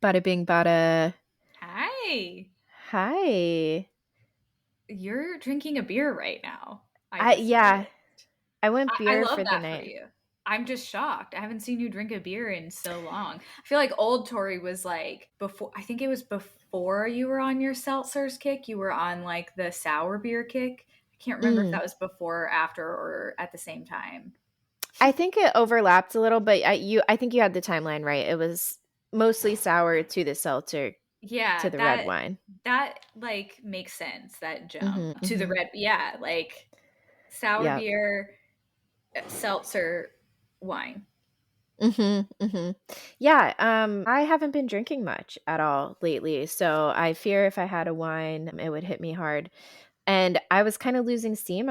Bada bing bada. Hi. Hi. You're drinking a beer right now. I just Yeah, noticed. I went I beer love for the that for night. you. I'm just shocked. I haven't seen you drink a beer in so long. I feel like old Tori was like before, I think it was before you were on your seltzers kick. You were on like the sour beer kick. I can't remember if Mm. that was before or after or at the same time. I think it overlapped a little, but I think you had the timeline right. It was mostly sour to the seltzer to Yeah, the red that wine. that like makes sense, that jump Hmm to the hmm red. Yeah, like sour Yep. beer, seltzer, wine. Hmm Yeah. I haven't been drinking much at all lately, so I fear if I had a wine, it would hit me hard. And I was kind of losing steam.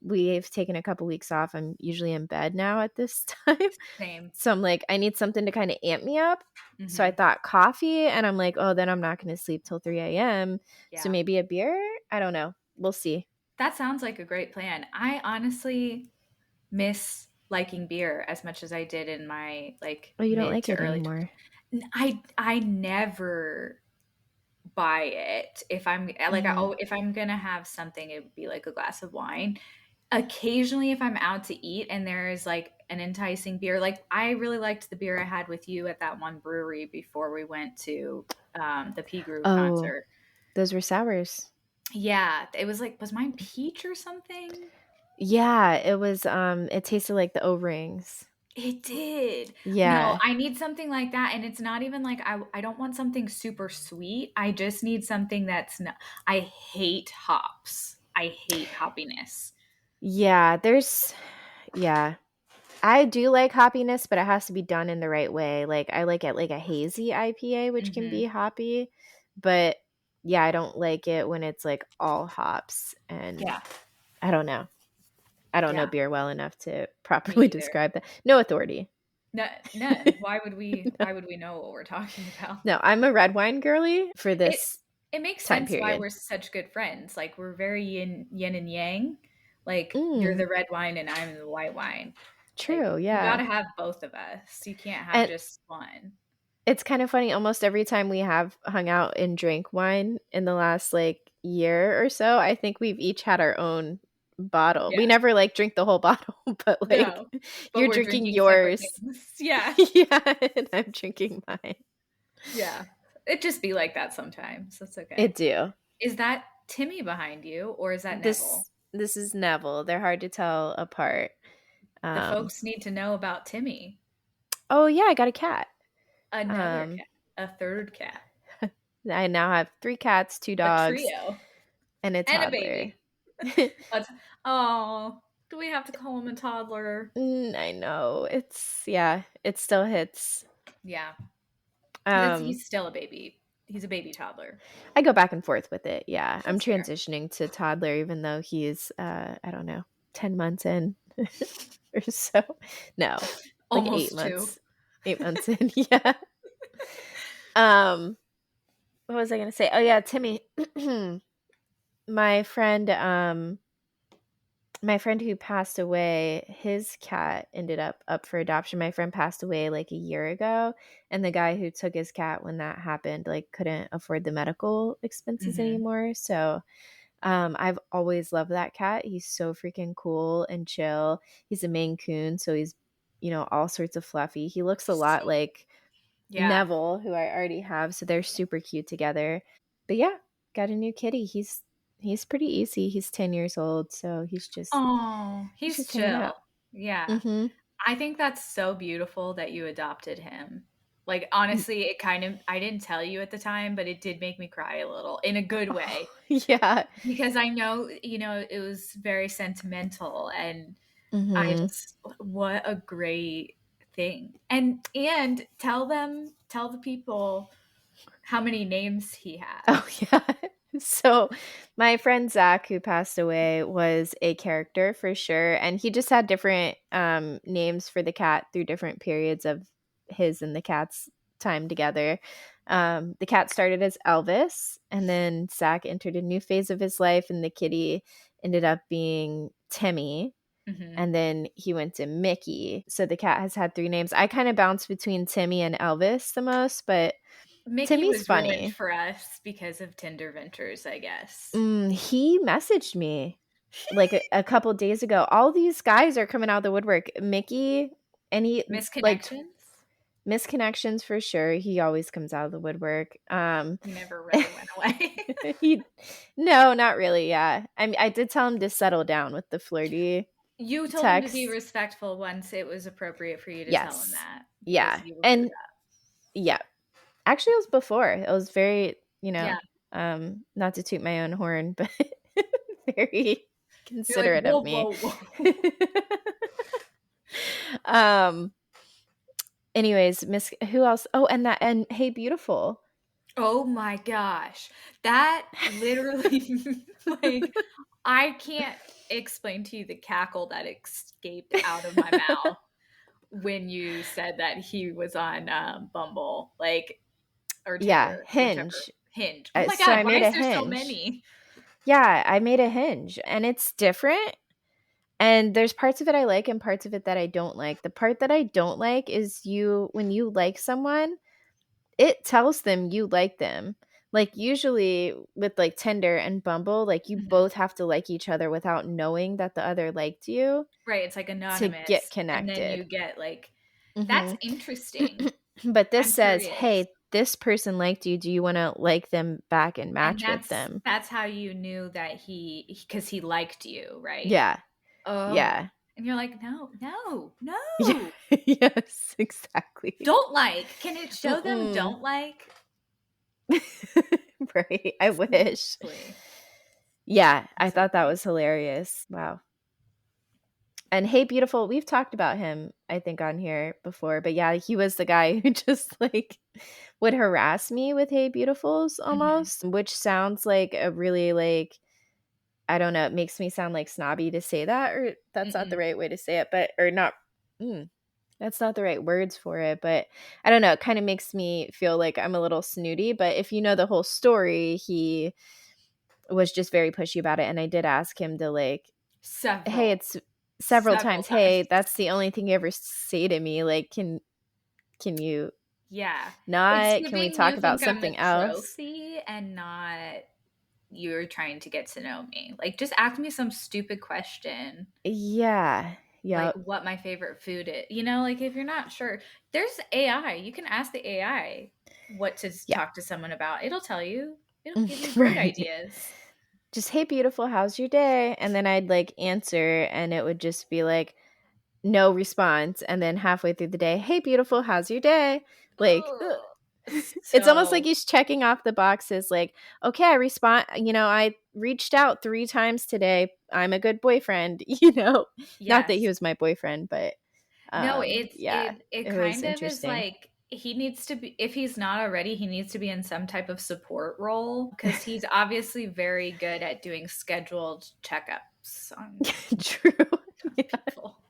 We've taken a couple weeks off. I'm usually in bed now at this time. Same. So I'm like, I need something to kind of amp me up. So I Hmm. thought coffee, and I'm like, oh, then I'm not going to sleep till 3 a.m. So Yeah. maybe a beer? I don't know. We'll see. That sounds like a great plan. I honestly miss liking beer as much as I did in my like Oh, you don't mid like to it early anymore. 20s. I never buy it. If I'm like Hmm if I'm gonna have something, it would be like a glass of wine. Occasionally, if I'm out to eat and there is like an enticing beer, like I really liked the beer I had with you at that one brewery before we went to the P Groove Oh, concert. those were sours. Yeah, it was like, was mine peach or something? Yeah, it was. It tasted like the O-rings. It did. No, Yeah. I need something like that, and it's not even like I don't want something super sweet. I just need something that's not. I hate hops. I hate hoppiness. Yeah, yeah. I do like hoppiness, but it has to be done in the right way. Like I like it like a hazy IPA, which can be Mhm. hoppy, but yeah, I don't like it when it's like all hops. And Yeah. I don't know. I don't know Yeah. beer well enough to Me properly either. describe that. No authority. No, none. Why would we know what we're talking about? No, I'm a red wine girly for It this it makes time sense why period. we're such good friends. Like we're very yin and yang. Like you're Mm, the red wine and I'm the white wine. Like true, you got yeah. to have both of us. You can't have And just one. it's kind of funny, almost every time we have hung out and drank wine in the last like year or so, I think we've each had our own bottle. We Yeah. never like drink the whole bottle, but like No. But you're we're drinking drinking separate yours. things. Yeah. Yeah, and I'm drinking mine. Yeah. It just be like that sometimes. That's It okay. do. Is that Timmy behind you or is that Neville? This is Neville. They're hard to tell apart. The Um folks need to know about Timmy. oh yeah, I got a cat. Another Um cat. A third cat. I now have 3 cats, 2 A dogs, trio. and a And a toddler. baby. Oh, do we have to call him a toddler? I know. Yeah, it still hits. Yeah. Um He's still a baby. He's a baby toddler. I go back and forth with it. Yeah. I'm That's fair. transitioning to toddler even though he's I don't know, 10 months in or so. No, like 8 Almost two. months. 8 months in. Yeah. Um what was I going to say? Oh yeah, Timmy. my friend my friend who passed away, his cat ended up for adoption. My friend passed away like a year ago, and the guy who took his cat when that happened like couldn't afford the medical expenses Hmm. anymore. So I've always loved that cat. He's so freaking cool and chill. He's a Maine Coon, so he's, all sorts of fluffy. He looks a lot So, like yeah. Neville, who I already have, so they're super cute together. But yeah, got a new kitty. He's pretty easy. He's 10 years old, so Oh, he's he's just hanging out. chill. Yeah. Mhm. I think that's so beautiful that you adopted him. Like, honestly, it kind of, I didn't tell you at the time, but it did make me cry a little in a good way Yeah. because I know, it was very sentimental and I Mhm. just, what a great thing. And tell the people how many names he Oh, has. yeah. So, my friend Zach, who passed away, was a character for sure, and he just had different, names for the cat through different periods of his and the cat's time together. The cat started as Elvis, and then Zach entered a new phase of his life, and the kitty ended up being Timmy. Mhm. and then he went to Mickey. So the cat has had 3 names. I kind of bounce between Timmy and Elvis the most, but Mickey Timmy's was ruined funny. for us because of Tinder Ventures, I guess. He messaged me like a couple days ago. All these guys are coming out of the woodwork. Mickey, and he like Misconnections? misconnections for sure. He always comes out of the woodwork. He never really went away. he no, not really. Yeah, I did tell him to settle down with the flirty You told him to be text. respectful once it was appropriate for you to tell him Yes, that because yeah, you were and booed up. yeah, actually, it was before. It was very, Yeah. not to toot my own horn, but very You're like, considerate of whoa, me. whoa, whoa. um. Anyways, Miss, who else? Oh, and Hey Beautiful. Oh my gosh. That literally, like, I can't explain to you the cackle that escaped out of my mouth when you said that he was on Bumble, like, or Yeah, Tinder, whichever. Hinge. Hinge. Oh my So God, I why made is a there so Hinge. many? Yeah, I made a Hinge, and it's different. And there's parts of it I like and parts of it that I don't like. The part that I don't like is when you like someone, it tells them you like them. Like usually with like Tinder and Bumble, like you Mhm. both have to like each other without knowing that the other liked you Right, it's like to get anonymous, and then you connected. get like, that's Mhm. interesting. But this I'm says, curious. "Hey, this person liked you. Do you want to like them back and And match with that's them?" that's how you knew that because he liked you, right? Yeah. Oh, Yeah. and you're like, "No, no, Yeah. no. Yes, exactly. Don't like. Can it show them Mm-mm. don't like?" Right. I wish. Seriously. Yeah, I That's so thought that funny. was hilarious. Wow. And Hey Beautiful, we've talked about him, I think, on here before. But yeah, he was the guy who just like would harass me with Hey Beautifuls Mhm. almost, which sounds like a really like, I don't know, it makes me sound like snobby to say that, or that's not the Mm-mm. right way to say it, but or not. That's not the right words for it, but I don't know, it kind of makes me feel like I'm a little snooty, but if you know the whole story, he was just very pushy about it, and I did ask him to like, "Hey, Several, it's several several times, times. hey, that's the only thing you ever say to me, like, can you Yeah. It's not? Can we giving talk you about think I'm a something else?" trophy and not you're trying to get to know me. Like, just ask me some stupid question, Yeah. like Yep. what my favorite food is. You know, like if you're not sure, there's AI. You can ask the AI what to Yeah. talk to someone about. It'll tell you. It'll give you great Right. ideas. Just, "Hey, beautiful, how's your day?" And then I'd, like, answer, and it would just be like, no response, and then halfway through the day, "Hey, beautiful, how's your day?" Like, ugh. Ugh. It's almost like So, he's checking off the boxes like, "Okay, I reached out 3 times today. I'm a good boyfriend," you know? Not that he yes. was my boyfriend, but, No, it's yeah, it it was kind of is interesting. like he needs to be if he's not already, he needs to be in some type of support role because he's obviously very good at doing scheduled checkups on True. Yeah. people.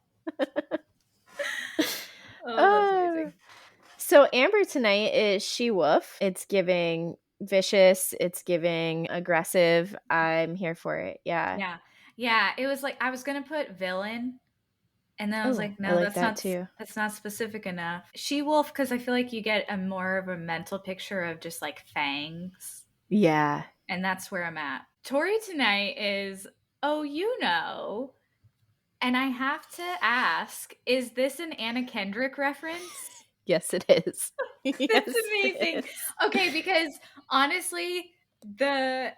Oh, that's Uh, amazing. so Amber tonight is she wolf. It's giving vicious, it's giving aggressive. I'm here for it. Yeah. Yeah. Yeah, it was like I was gonna put villain, and then I was Oh, like, I no, like that too. that's not specific enough. She wolf because I feel like you get a more of a mental picture of just like fangs, Yeah. and that's where I'm at. Tori tonight is oh, you know, and I have to ask, is this an Anna Kendrick reference? Yes, it is. That's Yes, amazing. it is. Okay, because honestly, the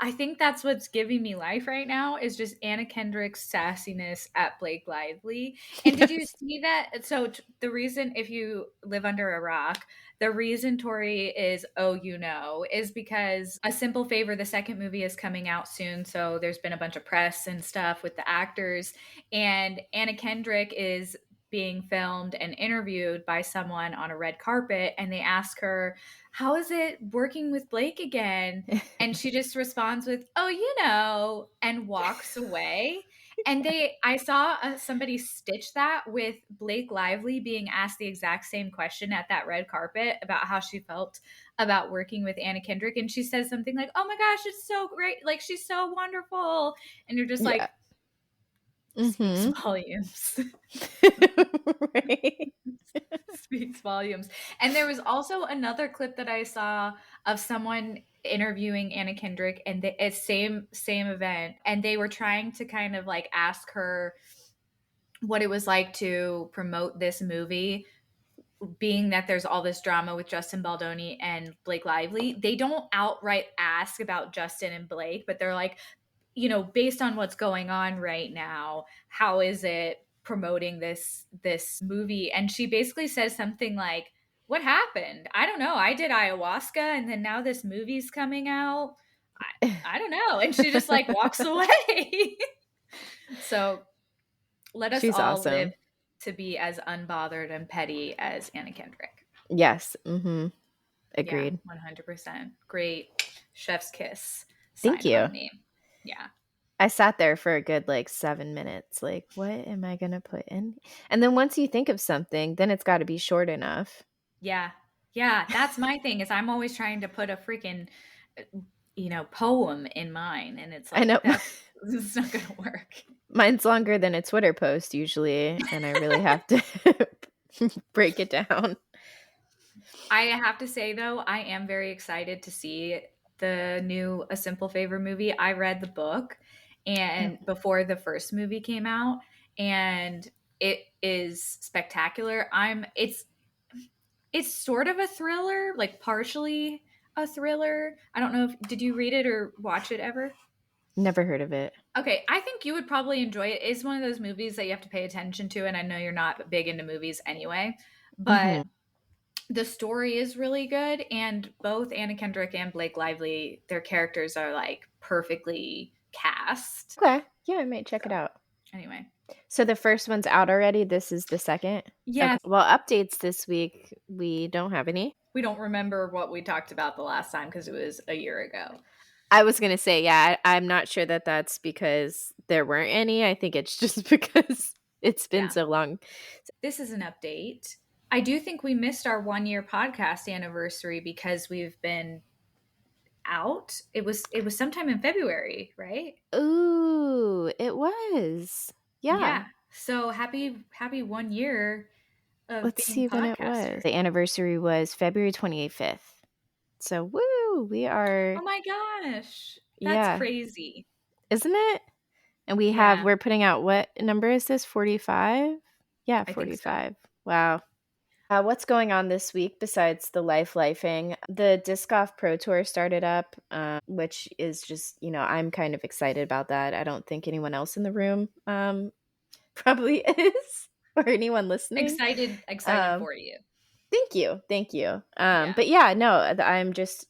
I think that's what's giving me life right now is just Anna Kendrick's sassiness at Blake Lively. And did you Yes. see that? So the reason, if you live under a rock, the reason Tori is oh you know is because A Simple Favor, the second movie, is coming out soon. So there's been a bunch of press and stuff with the actors, and Anna Kendrick is being filmed and interviewed by someone on a red carpet, and they ask her, "How is it working with Blake again?" And she just responds with, "Oh, you know," and walks away. And I saw somebody stitch that with Blake Lively being asked the exact same question at that red carpet about how she felt about working with Anna Kendrick. And she says something like, "Oh my gosh, it's so great. Like, she's so wonderful." And you're just Yeah. like, speaks Mhm. volumes. Right. Speaks volumes. And there was also another clip that I saw of someone interviewing Anna Kendrick, and it's same event, and they were trying to kind of like ask her what it was like to promote this movie, being that there's all this drama with Justin Baldoni and Blake Lively. They don't outright ask about Justin and Blake, but they're like, based on what's going on right now, how is it promoting this movie? And she basically says something like, what happened? I don't know. I did ayahuasca, and then now this movie's coming out. I don't know. And she just like walks away. So let us She's all live awesome. to be as unbothered and petty as Anna Kendrick. Yes. Mhm. Yeah, Agreed. 100%. Great chef's kiss Thank sign you. from me. Yeah. I sat there for a good, like, 7 minutes, like, "What am I gonna put in?" And then once you think of something, then it's gotta be short enough. Yeah. Yeah, that's my thing is I'm always trying to put a freaking uh, poem in mine, and it's I know. like that's not going to work. Mine's longer than a Twitter post usually, and I really have to break it down. I have to say though, I am very excited to see the new A Simple Favor movie. I read the book Oh, and before the first movie came out, and it is spectacular. It's sort of a thriller, like partially a thriller. I don't know if did you read it or watch it ever? never heard of it. Okay, I think you would probably enjoy it. It's one of those movies that you have to pay attention to, and I know you're not big into movies anyway, but Mhm. the story is really good, and both Anna Kendrick and Blake Lively, their characters are like perfectly cast. Okay. Yeah, I might check it So, out. anyway. So the first one's out already, this is the second? Okay. Yes, Well, updates this week, we don't have any. we don't remember what we talked about the last time because it was a year ago. I was gonna say, yeah, I'm not sure that that's because there weren't any. I think it's just because it's been Yeah. so long. This is an update. I do think we missed our 1 year podcast anniversary because we've been out. It was sometime in February, right? Ooh, it was. Yeah. Yeah. So happy 1 year of Let's being see when it was. podcasters. The anniversary was February 25th. So, woo, we are, Oh my gosh. That's yeah, crazy. isn't it? And Yeah, we're putting out, what number is this? 45? Yeah, I think so. 45. Wow. What's going on this week besides the lifing? The Disc Golf Pro Tour started up, which is just, I'm kind of excited about that. I don't think anyone else in the room probably is, or anyone listening. Excited Um, for you. Thank you. Thank you. Yeah. But yeah, no, I'm just,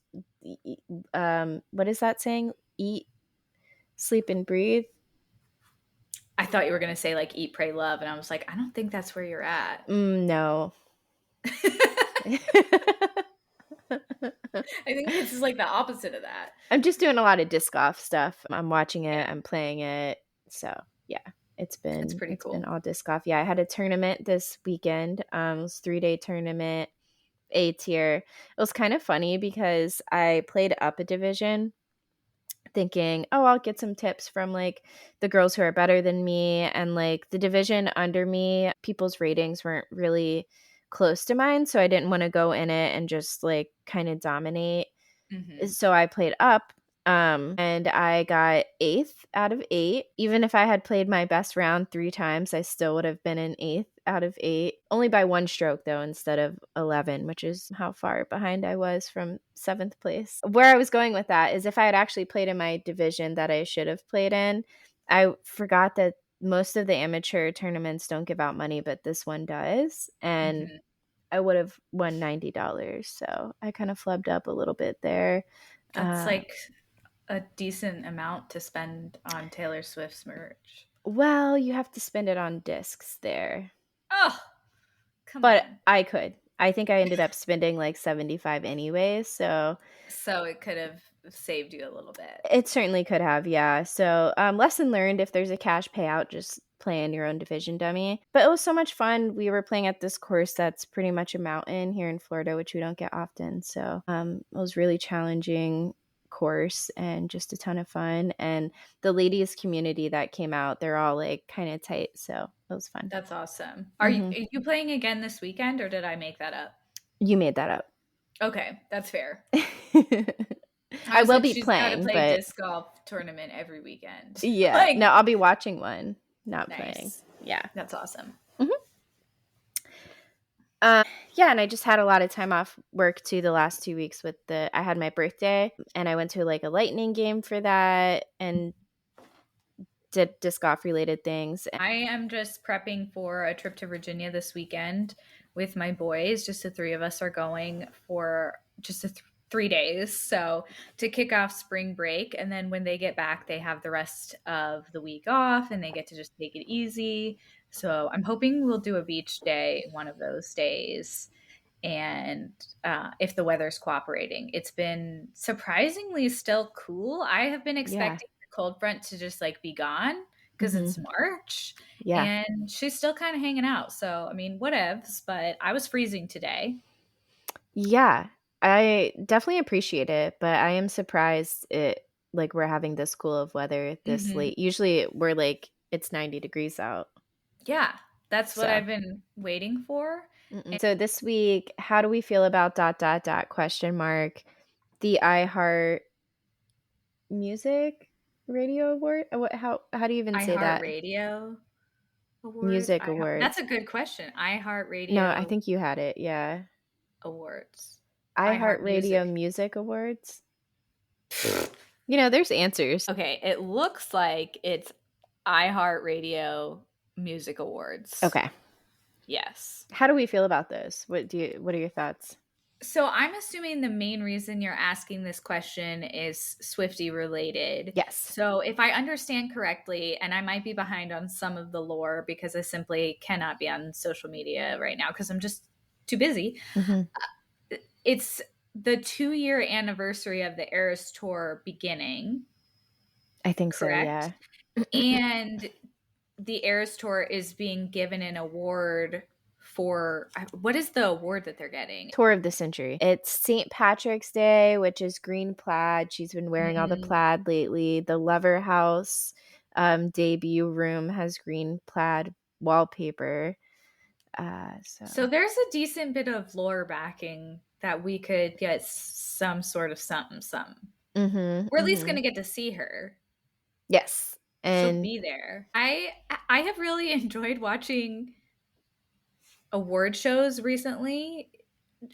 what is that saying? Eat, sleep, and breathe. I thought you were going to say like eat, pray, love, and I was like, I don't think that's where you're at. No. I think this is like the opposite of that. I'm just doing a lot of disc golf stuff. I'm watching it, Yeah. I'm playing it. So yeah, It's pretty it's been cool. all disc golf. Yeah, I had a tournament this weekend. It was 3-day tournament, A tier. It was kind of funny because I played up a division thinking, oh, I'll get some tips from like the girls who are better than me. And like the division under me, people's ratings weren't really close to mine. So I didn't want to go in it and just like kind of dominate. Hmm. So I played up, and I got 8th out of 8. Even if I had played my best round 3 times, I still would have been an 8th out of 8. Only by 1 stroke though instead of 11, which is how far behind I was from 7th place. Where I was going with that is if I had actually played in my division that I should have played in, I forgot that most of the amateur tournaments don't give out money, but this one does. And Hmm. I would have won $90. So I kind of flubbed up a little bit there. That's Uh, like a decent amount to spend on Taylor Swift's merch. well, you have to spend it on discs there, Oh, come but on. I could. I think I ended up spending like 75 anyways. So So it could have saved you a little bit. it certainly could have. Yeah. So lesson learned, if there's a cash payout, just play in your own division dummy. But it was so much fun. We were playing at this course that's pretty much a mountain here in Florida, which we don't get often. So it was really challenging course and just a ton of fun. And the ladies community that came out, they're all like kind of tight. So it was fun. That's awesome. Hmm. Are you playing again this weekend or did I make that up? You made that up. Okay, that's fair. I I was will like, be she's got to playing, play but disc golf tournament every weekend. yeah, Like, no, I'll be watching one, not playing. nice. Yeah. That's awesome. Mhm. Yeah, and I just had a lot of time off work too the last 2 weeks I had my birthday and I went to like a lightning game for that and did disc golf related things. I am just prepping for a trip to Virginia this weekend with my boys. Just the three of us are going for just 3 days. So to kick off spring break. And then when they get back, they have the rest of the week off and they get to just take it easy. So I'm hoping we'll do a beach day one of those days. And if the weather's cooperating, it's been surprisingly still cool. I have been Yeah. expecting the cold front to just like be gone because Mhm. it's March Yeah. and she's still kind of hanging out. So, I mean, whatevs, but I was freezing today. Yeah. I definitely appreciate it, but I am surprised we're having this cool of weather this Hmm. late. Usually we're like it's 90 degrees out. Yeah, that's what So, I've been waiting for. so this week, how do we feel about question mark the iHeart Music Radio Award? What how do you even say that? iHeartRadio awards. Music That's awards. a good question. No, I iHeartRadio think you had it. Yeah. awards. iHeart iHeartRadio Music. Music Awards. You know, there's answers. Okay, it looks like it's iHeartRadio Music Awards. Okay. Yes. How do we feel about this? What are your thoughts? So I'm assuming the main reason you're asking this question is Swifty related. Yes. So if I understand correctly, and I might be behind on some of the lore because I simply cannot be on social media right now because I'm just too busy. Hmm. It's the 2-year anniversary of the Eras Tour beginning, I think so, correct? yeah. And the Eras Tour is being given an award for what is the award that they're getting? Tour of the century. It's St. Patrick's Day, which is green plaid. She's been wearing all the Mm. plaid lately. The Lover House debut room has green plaid wallpaper. So So there's a decent bit of lore backing that we could get some sort of something, something. mhm, We're at least going mhm. to get to see her. Yes. She'll And be there. I have really enjoyed watching award shows recently.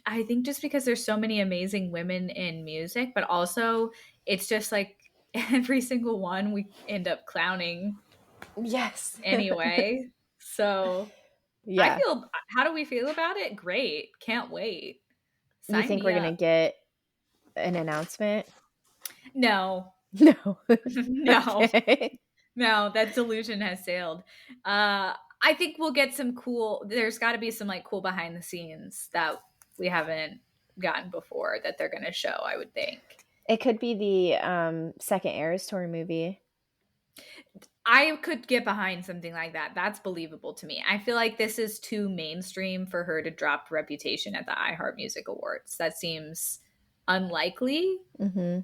I think just because there's so many amazing women in music, but also it's just like every single one we end up clowning yes. anyway. So Yeah. how do we feel about it? Great. Can't wait. You Sign think me we're going to up. get an announcement? No, No. no, Okay. no, that delusion has sailed. I think we'll get some cool, there's got to be some like cool behind the scenes that we haven't gotten before that they're going to show, I would think. It could be the second Eras Tour movie. I could get behind something like that. That's believable to me. I feel like this is too mainstream for her to drop Reputation at the iHeart Music Awards. That seems unlikely Mhm.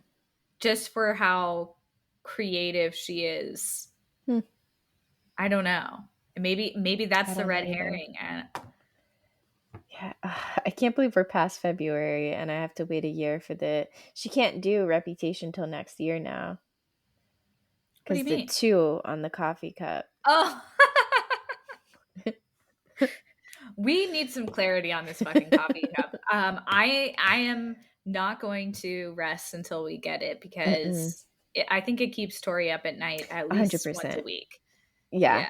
just for how creative she is. Hmm. I don't know. Maybe I that's the don't know red either. herring. And Yeah, I can't believe we're past February and I have to wait a year for she can't do Reputation till next year now what do you because the mean? two on the coffee cup. Oh, we need some clarity on this fucking coffee cup. I am not going to rest until we get it Mm-mm. because I think it keeps Tori up at night at least once a 100%. week. Yeah. Yeah,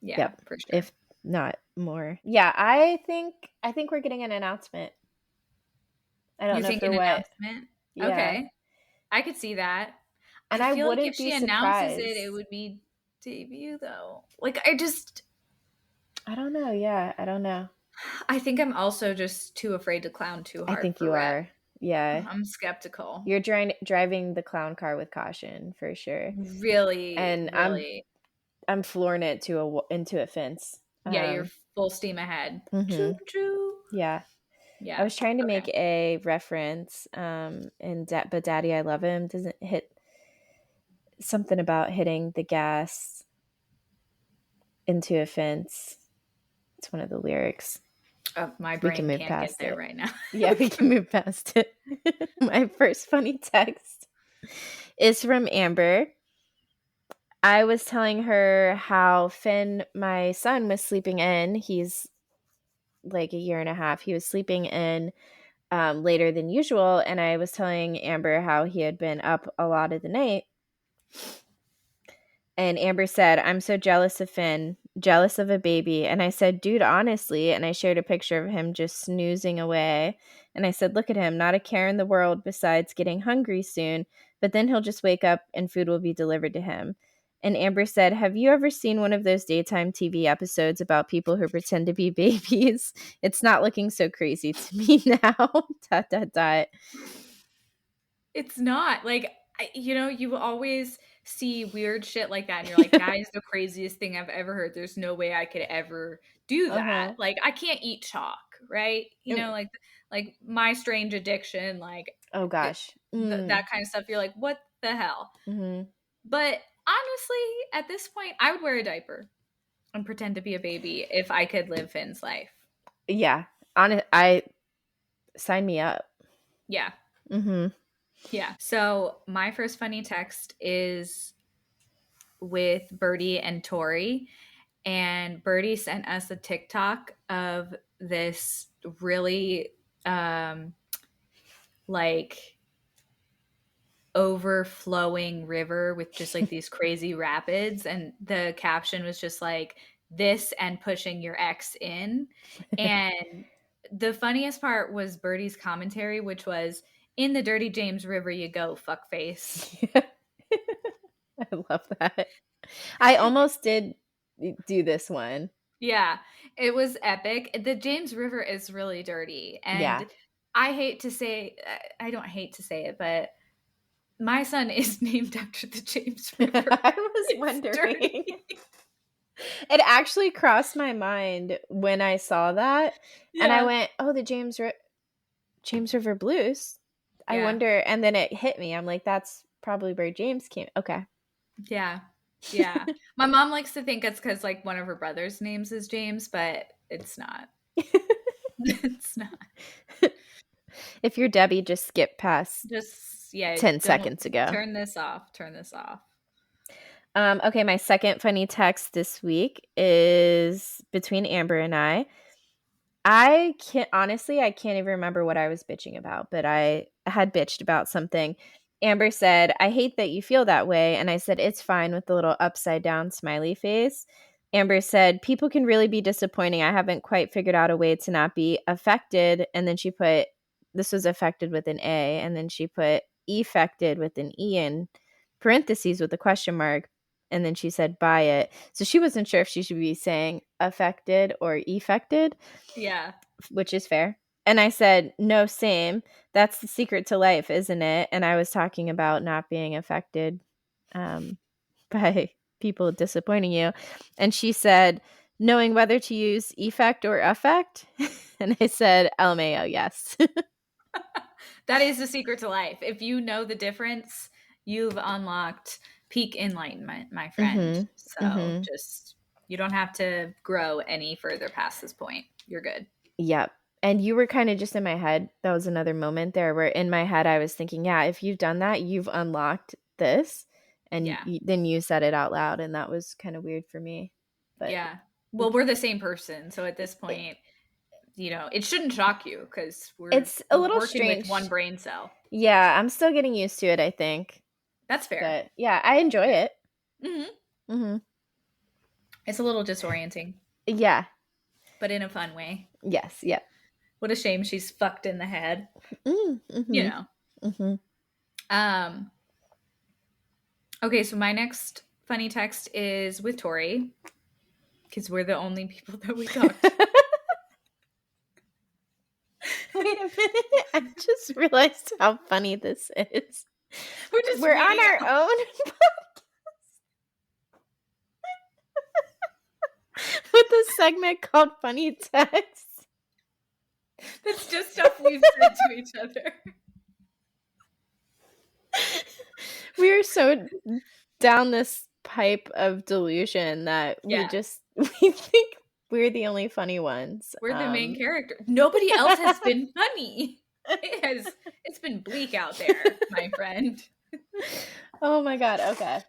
yeah, Yep. for sure. If not more. Yeah, I think we're getting an announcement. I don't You know think for an what. announcement? Yeah. Okay, I could see that. And I I feel like if wouldn't be she announces it, it surprised. would be debut though. Like I just I don't know. Yeah, I don't know. I think I'm also just too afraid to clown too I hard think for you rep. are. Yeah. I'm skeptical. You're driving the clown car with caution for sure. Really, And really. I'm flooring it to into a fence. Yeah, you're full steam ahead. Choo Mhm. choo. Yeah. I Yeah. was trying to make Okay. a reference, but Daddy, I Love Him doesn't hit something about hitting the gas into a fence. It's one of the lyrics. Oh, my We can brain move can't get past there it. right now. Yeah, we can move past it. My first funny text is from Amber. I was telling her how Finn, my son, was sleeping in. He's like a year and a half. He was sleeping in later than usual. And I was telling Amber how he had been up a lot of the night. And Amber said, I'm so jealous of Finn, jealous of a baby. And I said, dude, honestly. And I shared a picture of him just snoozing away. And I said, look at him, not a care in the world besides getting hungry soon. But then he'll just wake up and food will be delivered to him. And Amber said, have you ever seen one of those daytime TV episodes about people who pretend to be babies? It's not looking so crazy to me now. dot, dot, dot. It's not like you always see weird shit like that, and you're like, that is the craziest thing I've ever heard. There's no way I could ever do that. Uh-huh. Like, I can't eat chalk, right? Like my strange addiction, like Oh, it, gosh. Mm. that kind of stuff. You're like, what the hell? Mm-hmm. But honestly, at this point, I would wear a diaper and pretend to be a baby if I could live Finn's life. Yeah. Sign me up. Yeah. Mm-hmm. Yeah. So my first funny text is with Birdie and Tori. And Birdie sent us a TikTok of this really like overflowing river with just like these crazy rapids. And the caption was just like, this and pushing your ex in. And the funniest part was Birdie's commentary, which was, in the Dirty James River you go, fuckface. I love that. I almost did do this one. Yeah, it was epic. The James River is really dirty. Yeah. And I don't hate to say it, but my son is named after the James River. I was It's wondering. dirty. It actually crossed my mind when I saw that, and I Yeah. went, "Oh, the James River Blues." I Yeah. wonder, and then it hit me. I'm like, "That's probably where James came." Okay. Yeah. Yeah. My mom likes to think it's because like one of her brother's names is James, but it's not. It's not. If you're Debbie, just skip past Just, yeah, 10 don't seconds ago. turn this off. Turn this off. Okay, my second funny text this week is between Amber and I. I can't even remember what I was bitching about, but I had bitched about something. Amber said, I hate that you feel that way. And I said, it's fine, with the little upside down smiley face. Amber said, people can really be disappointing. I haven't quite figured out a way to not be affected. And then she put, this was affected with an A. And then she put effected with an E in parentheses with a question mark. And then she said, buy it. So she wasn't sure if she should be saying affected or effected, Yeah. which is fair. And I said, no, same. That's the secret to life, isn't it? And I was talking about not being affected by people disappointing you. And she said, knowing whether to use effect or affect. And I said, LMAO, yes. That is the secret to life. If you know the difference, you've unlocked peak enlightenment, my friend. Mm-hmm. So Mm-hmm. just, you don't have to grow any further past this point. You're good. Yep. And you were kind of just in my head. That was another moment there where in my head I was thinking, yeah, if you've done that, you've unlocked this. And Yeah. then you said it out loud. And that was kind of weird for me. But Yeah. Well, we're the same person. So at this point, it shouldn't shock you because we're it's a we're little working with one strange. brain cell. Yeah, I'm still getting used to it, I think. That's fair. But yeah, I enjoy it. Hmm. Mm-hmm. It's a little disorienting, Yeah. but in a fun way. Yes. Yep. What a shame she's fucked in the head. You Mm-hmm. know. Mm-hmm. Um. Okay, so my next funny text is with Tori because we're the only people that we talked to. Wait a minute. I just realized how funny this is. We're on reading our own with a segment called Funny Text. That's just stuff we've said to each other. We are so down this pipe of delusion that we Yeah. just we think we're the only funny ones. We're the main character. Nobody else has been funny. It's been bleak out there, my friend. Oh my god, okay.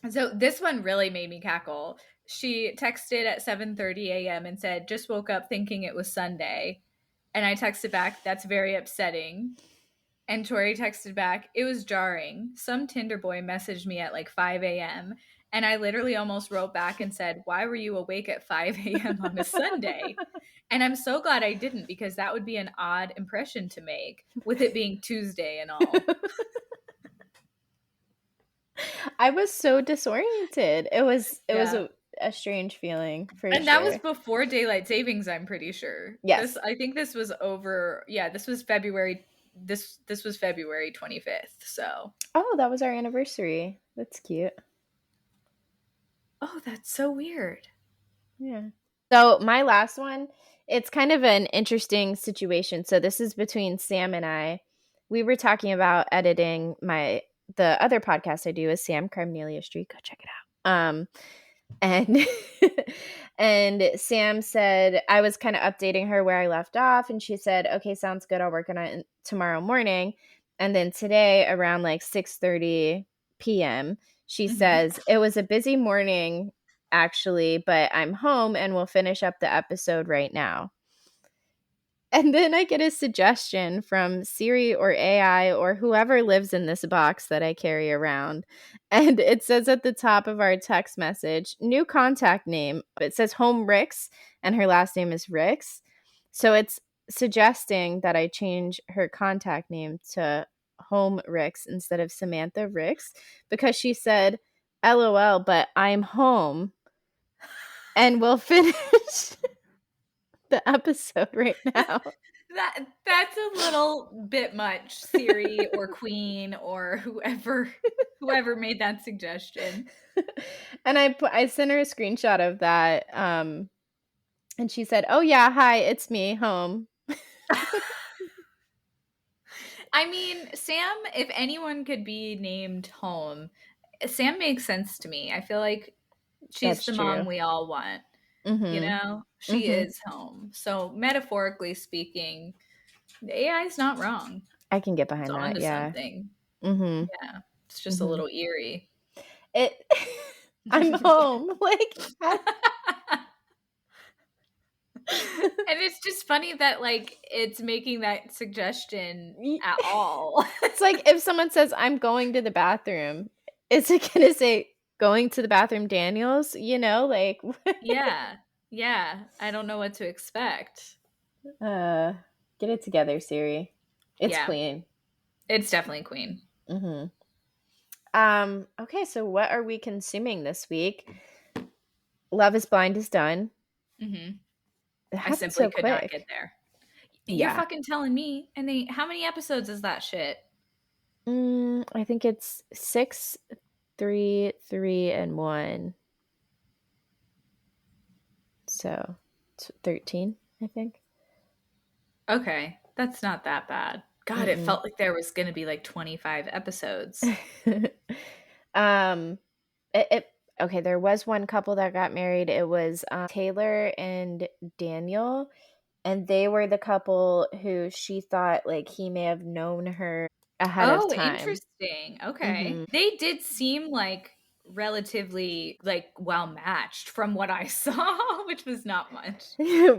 So this one really made me cackle. She texted at 7:30 a.m. and said, "Just woke up thinking it was Sunday." And I texted back, "That's very upsetting." And Tori texted back, "It was jarring. Some Tinder boy messaged me at like 5 a.m. And I literally almost wrote back and said, 'Why were you awake at 5 a.m. on a Sunday?' And I'm so glad I didn't, because that would be an odd impression to make with it being Tuesday and all." I was so disoriented. It was Yeah. a strange feeling for And that was sure. before daylight savings, I'm pretty sure. Yes. I think this was over. Yeah, this was February. This was February 25th. So, Oh, that was our anniversary. That's cute. oh, that's so weird. Yeah. So my last one, it's kind of an interesting situation. So this is between Sam and I. We were talking about editing the other podcast I do is Sam Carmelia Street. Go check it out. And and Sam said I was kind of updating her where I left off, and she said, "Okay, sounds good. I'll work on it tomorrow morning." And then today around like 6:30 p.m., she Hmm. says, "It was a busy morning actually, but I'm home and we'll finish up the episode right now." And then I get a suggestion from Siri or AI or whoever lives in this box that I carry around. And it says at the top of our text message, new contact name. It says Home Ricks, and her last name is Ricks. So it's suggesting that I change her contact name to Home Ricks instead of Samantha Ricks, because she said, LOL, but I'm home and we'll finish the episode right now. That's a little bit much, Siri or Queen or whoever made that suggestion. And I sent her a screenshot of that, and she said, "Oh yeah, hi, it's me, home." I mean, Sam, if anyone could be named Home, Sam makes sense to me. I feel like she's That's the mom true. we all want. You Mhm. know, she Mhm. is home. So, metaphorically speaking, the AI is not wrong. I can get It's behind on that. to Yeah. something. Mhm. Yeah. It's just a Mhm. little eerie. It I'm home. Like how And it's just funny that like it's making that suggestion at all. it's like if someone says I'm going to the bathroom, is it going to say going to the bathroom Daniels, like Yeah. Yeah. I don't know what to expect. uh get it together, Siri. It's Yeah. Queen. It's definitely Queen. Mhm. Okay, so what are we consuming this week? Love is Blind is done. Hmm. It I happened simply so could not get quick. there. You're Yeah. fucking telling me. And how many episodes is that shit? I think it's 6, 3, 3, and 1. So 13, I think. Okay. That's not that bad. God, it Mm-mm. felt like there was going to be like 25 episodes. um, it okay. There was one couple that got married. It was Taylor and Daniel, and they were the couple who she thought like he may have known her ahead of Oh, time. interesting. Okay. Hmm. They did seem like relatively like well matched from what I saw, which was not much.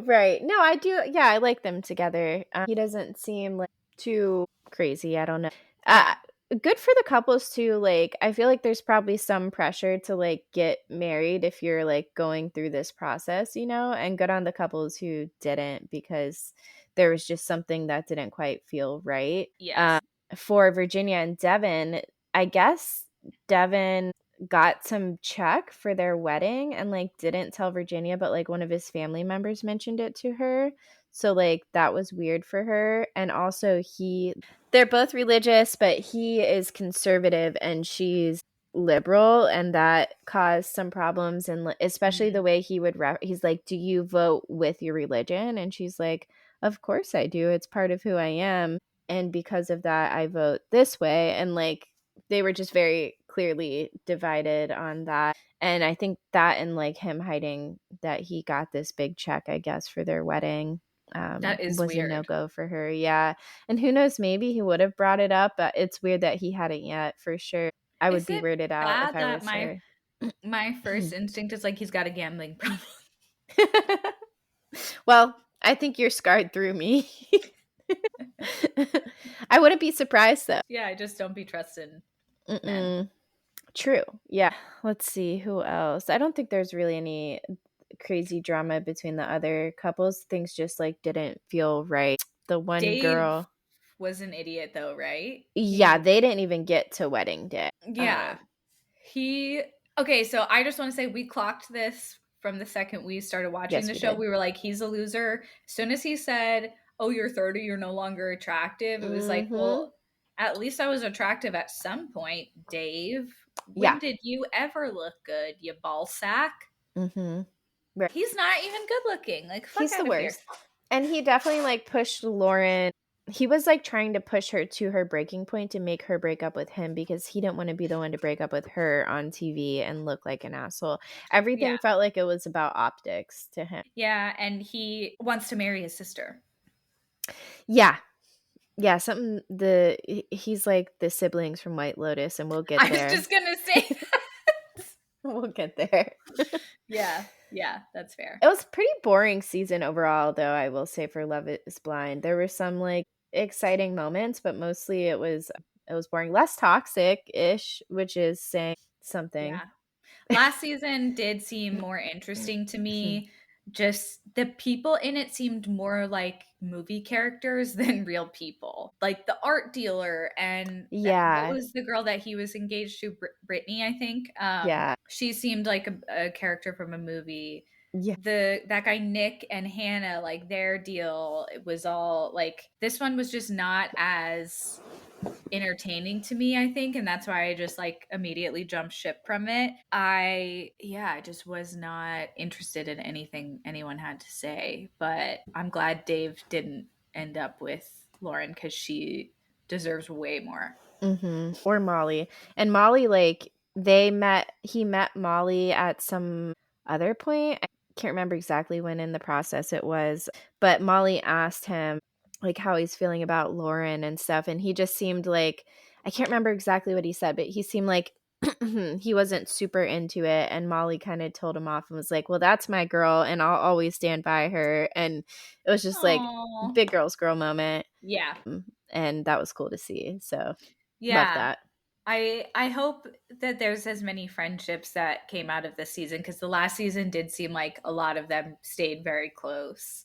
Right. No, I do. Yeah, I like them together. He doesn't seem like too crazy. I don't know. Uh, Yeah. Good for the couples too. Like, I feel like there's probably some pressure to like get married if you're like going through this process, and good on the couples who didn't, because there was just something that didn't quite feel right. Yes. For Virginia and Devin, I guess Devin got some check for their wedding and like didn't tell Virginia, but like one of his family members mentioned it to her. So like that was weird for her. And also they're both religious, but he is conservative and she's liberal, and that caused some problems, and especially the Mhm. way he would he's like, "Do you vote with your religion?" And she's like, Of course I do. It's part of who I am. And because of that, I vote this way. And like, they were just very clearly divided on that. And I think that and like him hiding that he got this big check, I guess, for their wedding That is was a no weird. go for her. Yeah. And who knows, maybe he would have brought it up, but it's weird that he hadn't yet for sure. I would Is be it weirded out if bad I that was my her. my first instinct is like he's got a gambling problem? Well, I think you're scarred through me. I wouldn't be surprised though. Yeah, I just don't be trusting men. Mm-mm. True. Yeah. Let's see who else. I don't think there's really any crazy drama between the other couples. Things just like didn't feel right. The one Dave girl, was an idiot though, right? yeah, they didn't even get to wedding day. Yeah. He Okay, so I just want to say we clocked this from the second we started watching Yes, the we show. did. We were like, he's a loser. As soon as he said, "Oh, you're 30, you're no longer attractive," it was like, Mm-hmm. well, at least I was attractive at some point, Dave. When Yeah. did you ever look good, you ball sack? Mm-hmm. Right. He's not even good looking. Like, fuck He's the out of here. worst. And he definitely like pushed Lauren. He was like trying to push her to her breaking point to make her break up with him because he didn't want to be the one to break up with her on TV and look like an asshole. Yeah. Everything felt like it was about optics to him. Yeah, and he wants to marry his sister. Yeah. Yeah, something he's like the siblings from White Lotus and we'll get I was there. just gonna say that. We'll get there. Yeah, yeah, that's fair. It was a pretty boring season overall, though, I will say for Love is Blind. There were some like exciting moments, but mostly it was boring. Less toxic-ish, which is saying something. Yeah. Last season did seem more interesting to me. Just the people in it seemed more like movie characters than real people. Like the art dealer and what Yeah. was the girl that he was engaged to? Brittany, I think. Yeah. She seemed like a character from a movie. Yeah. That guy Nick and Hannah, like their deal, it was all like this one was just not as entertaining to me, I think, and that's why I just like immediately jumped ship from it. I just was not interested in anything anyone had to say, but I'm glad Dave didn't end up with Lauren cuz she deserves way more. Or Molly. And Molly, like, he met Molly at some other point. I can't remember exactly when in the process it was, but Molly asked him, like, how he's feeling about Lauren and stuff. And he just seemed like, I can't remember exactly what he said, but he seemed like he wasn't super into it. And Molly kind of told him off and was like, well, that's my girl, and I'll always stand by her. And it was just like, Oh. big girls girl moment. Yeah. And that was cool to see. So, love Yeah. that. I hope that there's as many friendships that came out of this season because the last season did seem like a lot of them stayed very close.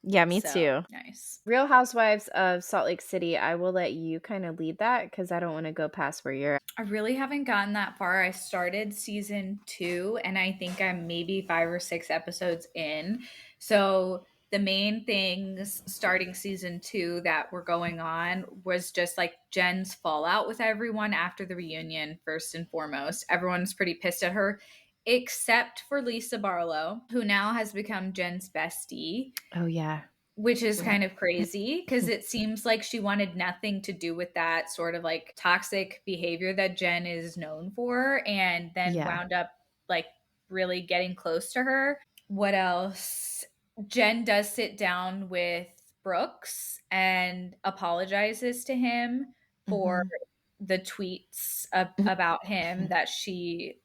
Yeah, me So too. nice. Real Housewives of Salt Lake City, I will let you kind of lead that because I don't want to go past where you're at. I really haven't gotten that far. I started season 2 and I think I'm maybe 5 or 6 episodes in. So the main things starting season 2 that were going on was just like Jen's fallout with everyone after the reunion, first and foremost. Everyone's pretty pissed at her, except for Lisa Barlow, who now has become Jen's bestie, Oh, yeah. which is kind of crazy because it seems like she wanted nothing to do with that sort of like toxic behavior that Jen is known for and then Yeah. wound up like really getting close to her. What else? Jen does sit down with Brooks and apologizes to him for Mhm. the tweets about him that she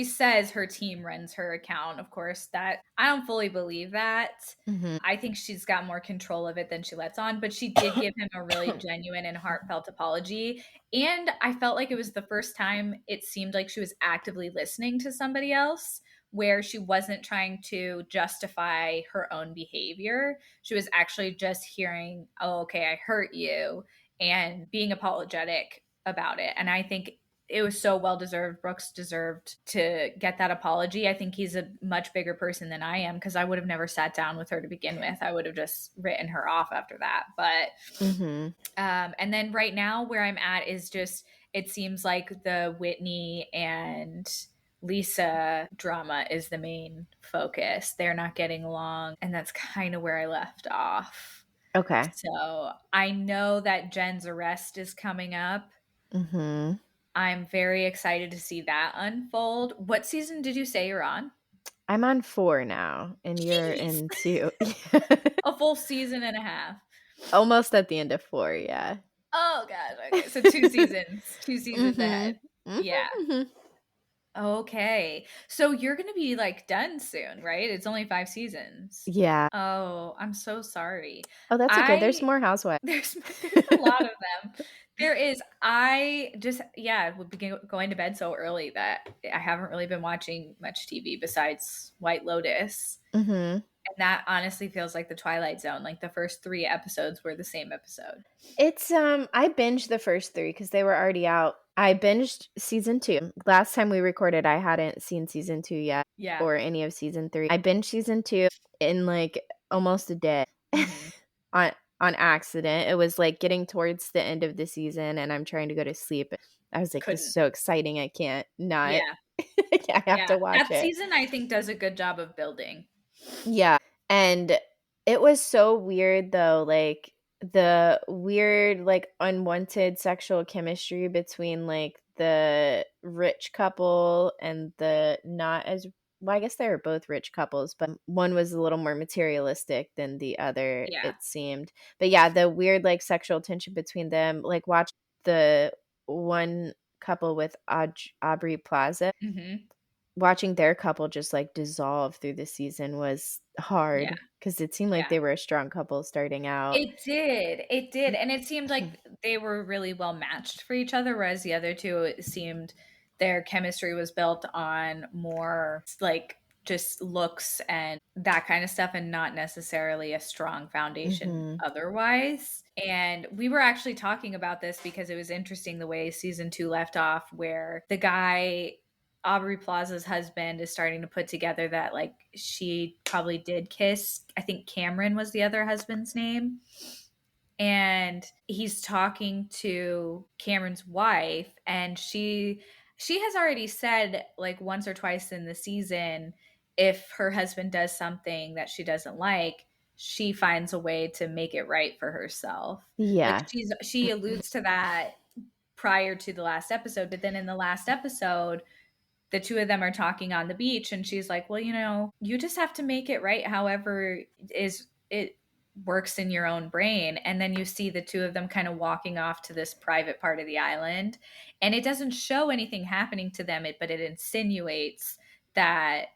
says her team runs her account. Of course, that I don't fully believe that. Mhm. I think she's got more control of it than she lets on, but she did give him a really genuine and heartfelt apology. And I felt like it was the first time it seemed like she was actively listening to somebody else, where she wasn't trying to justify her own behavior. She was actually just hearing, oh, okay, I hurt you, and being apologetic about it. And I think it was so well deserved. Brooks deserved to get that apology. I think he's a much bigger person than I am because I would have never sat down with her to begin with. I would have just written her off after that. But Mhm. and then right now where I'm at is just it seems like the Whitney and Lisa drama is the main focus. They're not getting along, and that's kind of where I left off. Okay. So I know that Jen's arrest is coming up. Mhm. I'm very excited to see that unfold. What season did you say you're on? I'm on 4 now, and you're Jeez. in 2. A full season and a half. Almost at the end of 4, yeah. Oh gosh, okay. So 2 seasons. 2 seasons Mhm. ahead. Mhm, Yeah. mhm. Okay. So you're gonna be, like, done soon, right? It's only 5 seasons. Yeah. Oh, I'm so sorry. Oh, that's okay, there's I more housewives. there's a lot of them. There is. I just yeah, would be going to bed so early that I haven't really been watching much TV besides White Lotus, Mhm. and that honestly feels like the Twilight Zone, like, the first 3 episodes were the same episode. It's, I binged the first 3 because they were already out. I binged season 2. Last time we recorded, I hadn't seen season 2 yet Yeah. or any of season 3. I binged season 2 in, like, almost a day Mhm. on on accident. It was, like, getting towards the end of the season, and I'm trying to go to sleep. I was like, "This is Couldn't. so exciting, I can't not." Yeah. I have Yeah. to watch That it. season, I think, does a good job of building. Yeah, and it was so weird though, like, the weird, like, unwanted sexual chemistry between, like, the rich couple and the not as well, I guess they were both rich couples, but one was a little more materialistic than the other, Yeah. it seemed. But yeah, the weird, like, sexual tension between them, like, watch the one couple with Aubrey Plaza. Mhm. Watching their couple just, like, dissolve through the season was Yeah. hard because it seemed like Yeah. they were a strong couple starting out. It did, and it seemed like they were really well matched for each other, whereas the other 2, it seemed their chemistry was built on more, like, just looks and that kind of stuff, and not necessarily a strong foundation Mhm. otherwise. And we were actually talking about this because it was interesting the way season 2 left off, where the guy Aubrey Plaza's husband is starting to put together that, like, she probably did kiss. I think Cameron was the other husband's name. And he's talking to Cameron's wife, and she has already said, like, once or twice in the season, if her husband does something that she doesn't like, she finds a way to make it right for herself. Like, Yeah. she alludes to that prior to the last episode, but then in the last episode, the 2 of them are talking on the beach, and she's like, "Well, you just have to make it right however is it works in your own brain." And then you see the 2 of them kind of walking off to this private part of the island, and it doesn't show anything happening to them, but it insinuates that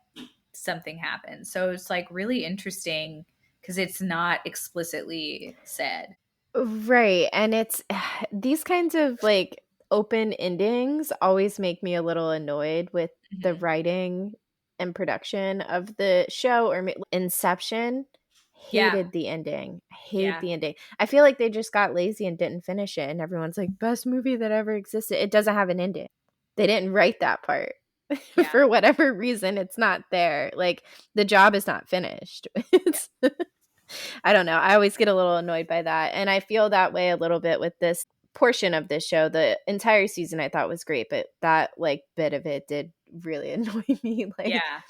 something happens. So it's, like, really interesting because it's not explicitly said. Right, and it's these kinds of, like, open endings always make me a little annoyed with the Mhm. writing and production of the show or Inception, Yeah. hated the ending. I hate Yeah. the ending. I feel like they just got lazy and didn't finish it, and everyone's like, "Best movie that ever existed." It doesn't have an ending. They didn't write that part. Yeah. For whatever reason, it's not there. Like, the job is not finished. Yeah. It's I don't know. I always get a little annoyed by that, and I feel that way a little bit with this portion of this show. The entire season I thought was great, but that, like, bit of it did really annoy me, like, Yeah.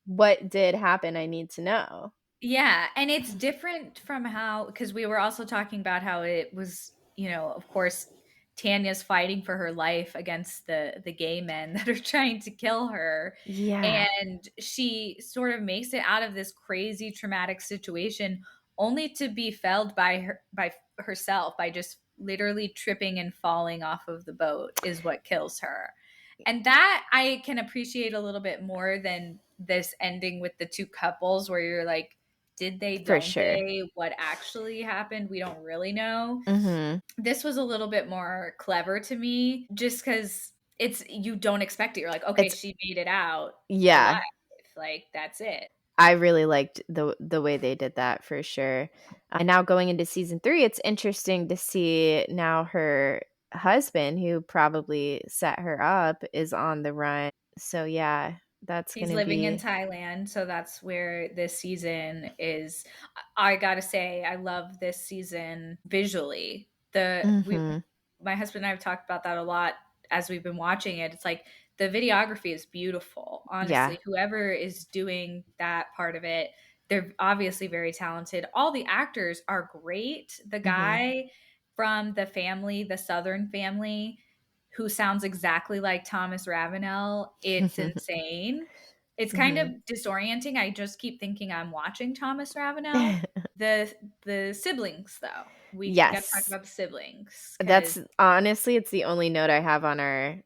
what did happen? I need to know. Yeah, and it's different from how, because we were also talking about how it was, of course, Tanya's fighting for her life against the gay men that are trying to kill her, Yeah. and she sort of makes it out of this crazy traumatic situation only to be felled by herself, by just literally tripping and falling off of the boat is what kills her. And that I can appreciate a little bit more than this ending with the 2 couples where you're like, did they, For don't sure. they? What actually happened? We don't really know. Mhm. This was a little bit more clever to me just because you don't expect it. You're like, okay, It's she made it out alive. yeah. Like, that's it. I really liked the way they did that for sure. And now going into season 3, it's interesting to see now her husband, who probably set her up, is on the run. So yeah, that's He's gonna living in be Thailand, so that's where this season is. I gotta say, I love this season visually. The we Mhm. My husband and I have talked about that a lot as we've been watching it. It's like The videography is beautiful, Yeah. honestly. Whoever is doing that part of it, they're obviously very talented. All the actors are great. The Mhm. guy from the family, the Southern family, who sounds exactly like Thomas Ravenel, it's insane. It's kind of Mhm. disorienting. I just keep thinking I'm watching Thomas Ravenel. The siblings though. We got to talk Yes. about the siblings cuz That's honestly, it's the only note I have on our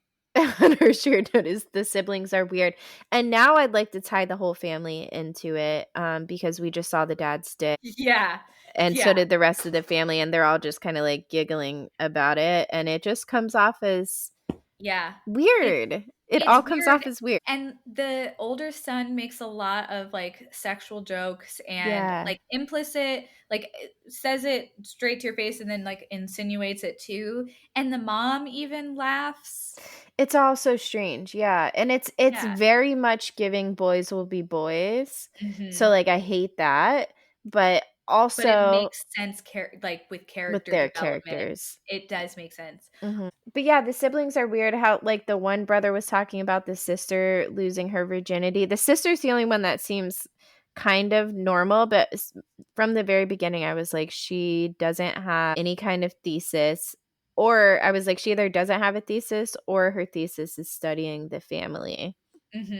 on our shared note is the siblings are weird. And now I'd like to tie the whole family into it, because we just saw the dad's dick, yeah. and so Yeah. did the rest of the family, and they're all just kinda, like, giggling about it, and it just comes off as Yeah. It's weird. It it's all comes weird, off as weird. and the older son makes a lot of, like, sexual jokes and, Yeah. like, implicit like, says it straight to your face and then, like, insinuates it too, and the mom even laughs. It's all so strange, yeah, and it's Yeah. very much giving boys will be boys, so, Mhm. like, I hate that, but But it also makes sense like, with with character their development, characters. it does make sense. Mhm. But yeah, the siblings are weird how, like, the one brother was talking about the sister losing her virginity. The sister's the only one that seems kind of normal, but from the very beginning, I was like, she doesn't have any kind of thesis, or I was like, she either doesn't have a thesis or her thesis is studying the family,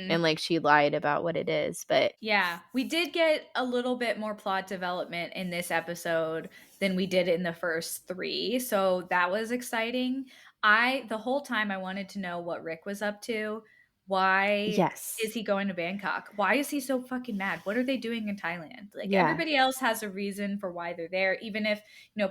and, Mhm. like, she lied about what it is, but Yeah, we did get a little bit more plot development in this episode than we did in the first 3, so that was exciting. The whole time I wanted to know what Rick was up to. Why is yes. he going to Bangkok? Why is he so fucking mad? What are they doing in Thailand? Like, Yeah. everybody else has a reason for why they're there, even if,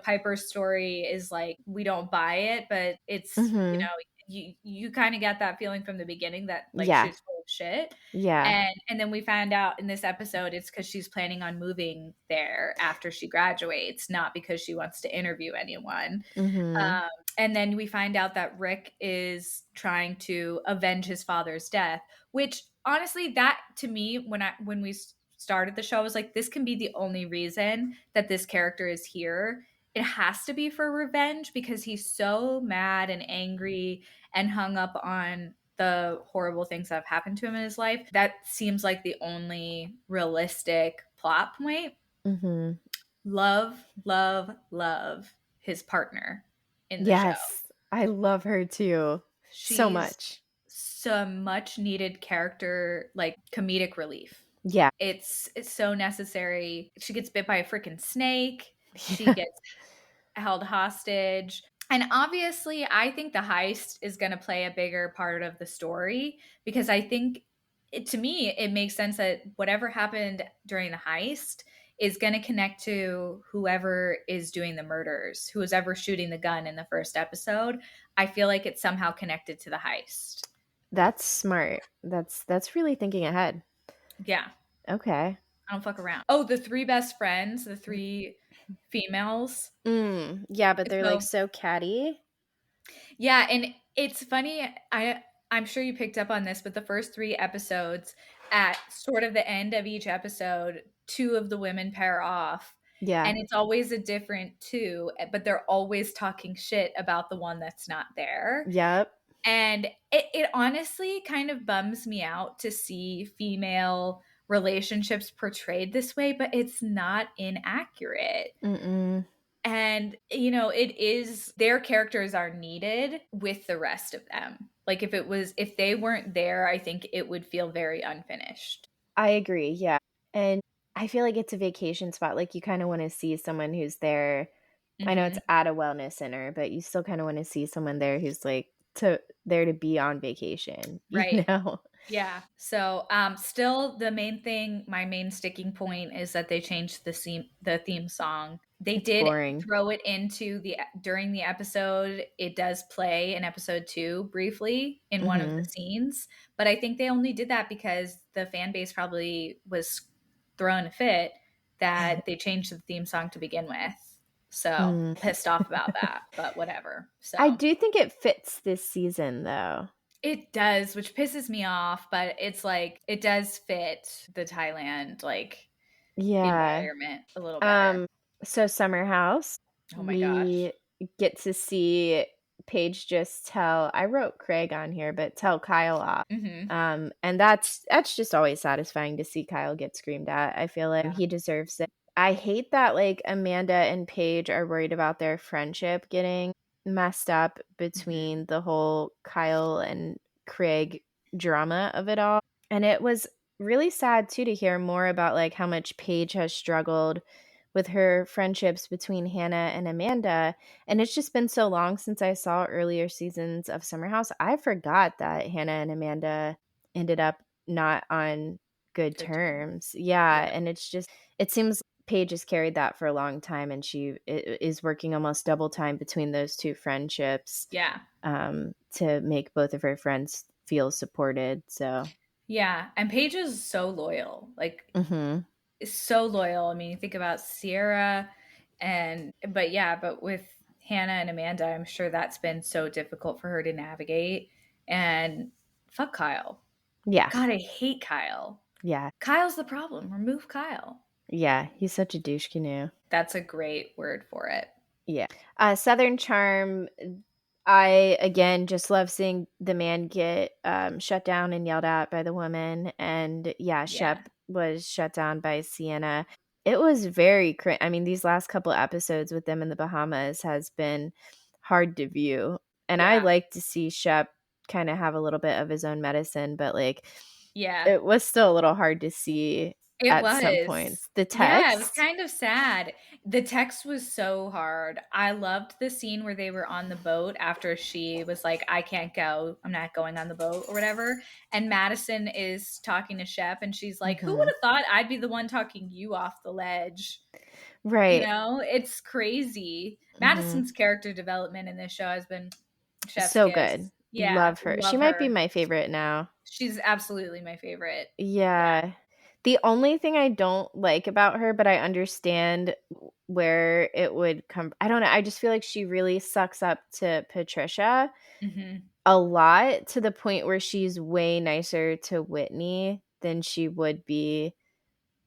Piper's story is like, we don't buy it, but it's, Mhm. you kinda get that feeling from the beginning that, like, Yeah. she's full of shit. Yeah. And then we found out in this episode it's because she's planning on moving there after she graduates, not because she wants to interview anyone. Mhm. Um, and then we find out that Rick is trying to avenge his father's death, which honestly, that to me, when we started the show, I was like, this can be the only reason that this character is here. It has to be for revenge because he's so mad and angry and hung up on the horrible things that have happened to him in his life. That seems like the only realistic plot point. Mhm. Love, love, love his partner in the show. Yes. I love her too. So She's much. some much needed character, like comedic relief. Yeah. It's so necessary. She gets bit by a freaking snake. She Yeah. gets held hostage. And obviously, I think the heist is going to play a bigger part of the story because I think to me, it makes sense that whatever happened during the heist is going to connect to whoever is doing the murders, who was ever shooting the gun in the first episode. I feel like it's somehow connected to the heist. That's smart. That's really thinking ahead. Yeah, Okay. I don't fuck around. Oh, the 3 best friends, the 3 females. Yeah, but they're, like, So so catty. yeah, and it's funny, I'm sure you picked up on this, but the first 3 episodes, at sort of the end of each episode, 2 of the women pair off, Yeah. and it's always a different 2, but they're always talking shit about the one that's not there, Yep. and it honestly kind of bums me out to see female relationships portrayed this way, but it's not inaccurate. Mm-mm. And, it is their characters are needed with the rest of them. Like if they weren't there, I think it would feel very unfinished. I agree, yeah. And I feel like it's a vacation spot, like, you kinda wanna see someone who's there. I know it's Mhm. at a wellness center, but you still kinda wanna see someone there who's, like, there to be on vacation, you Right. know? Yeah. So, still the main thing, my main sticking point is that they changed the theme song. They It's did boring. throw it into during the episode. It does play in episode 2 briefly in one of the Mhm. scenes, but I think they only did that because the fan base probably was throwing a fit that they changed the theme song to begin with. So, Mm. pissed off about that, but whatever. I So, do think it fits this season, though. it does, which pisses me off, but it's like it does fit the Thailand, like, Yeah. environment a little better. Um, so Summer House, Oh my gosh. we get to see Paige just tell I wrote Craig on here, but tell Kyle off. Mhm. And that's just always satisfying to see Kyle get screamed at. I feel like Yeah. he deserves it. I hate that like Amanda and Paige are worried about their friendship getting messed up Mhm. between the whole Kyle and Craig drama of it all. And it was really sad too to hear more about like how much Paige has struggled with her friendships between Hannah and Amanda. And it's just been so long since I saw earlier seasons of Summer House. I forgot that Hannah and Amanda ended up not on good Good term. terms. Yeah. Yeah. And it seems Paige has carried that for a long time, and is working almost double time between those two friendships, Yeah. to make both of her friends feel supported. So, Yeah. And Paige is so loyal. Like, mhm. is so loyal. I mean, you think about Sierra but yeah, but with Hannah and Amanda, I'm sure that's been so difficult for her to navigate. And fuck Kyle. Yeah. God, I hate Kyle. Yeah. Kyle's the problem. Remove Kyle. Yeah. He's such a douche canoe. That's a great word for it. Yeah. Southern Charm, I again just love seeing the man get shut down and yelled at by the woman. And yeah, Yeah. Shep was shut down by Sienna. It was very I mean, these last couple episodes with them in the Bahamas has been hard to view. And I Yeah. like to see Shep kind of have a little bit of his own medicine, but like Yeah. it was still a little hard to see It at some was. points. The Yeah, it was text. kind of sad. The text was so hard. I loved the scene where they were on the boat after she was like, I can't go. I'm not going on the boat or whatever. And Madison is talking to Shep and she's like, who would Mhm. have thought I'd be the one talking you off the ledge? You Right. know, it's crazy. Mhm. Madison's character development in this show has been chef's So kiss. good. Yeah, Love her. She love might be her. my favorite now. She's absolutely my favorite. Yeah. Yeah. The only thing I don't like about her, but I understand where it would come, I don't know, I just feel like she really sucks up to Patricia Hmm. a lot, to the point where she's way nicer to Whitney than she would be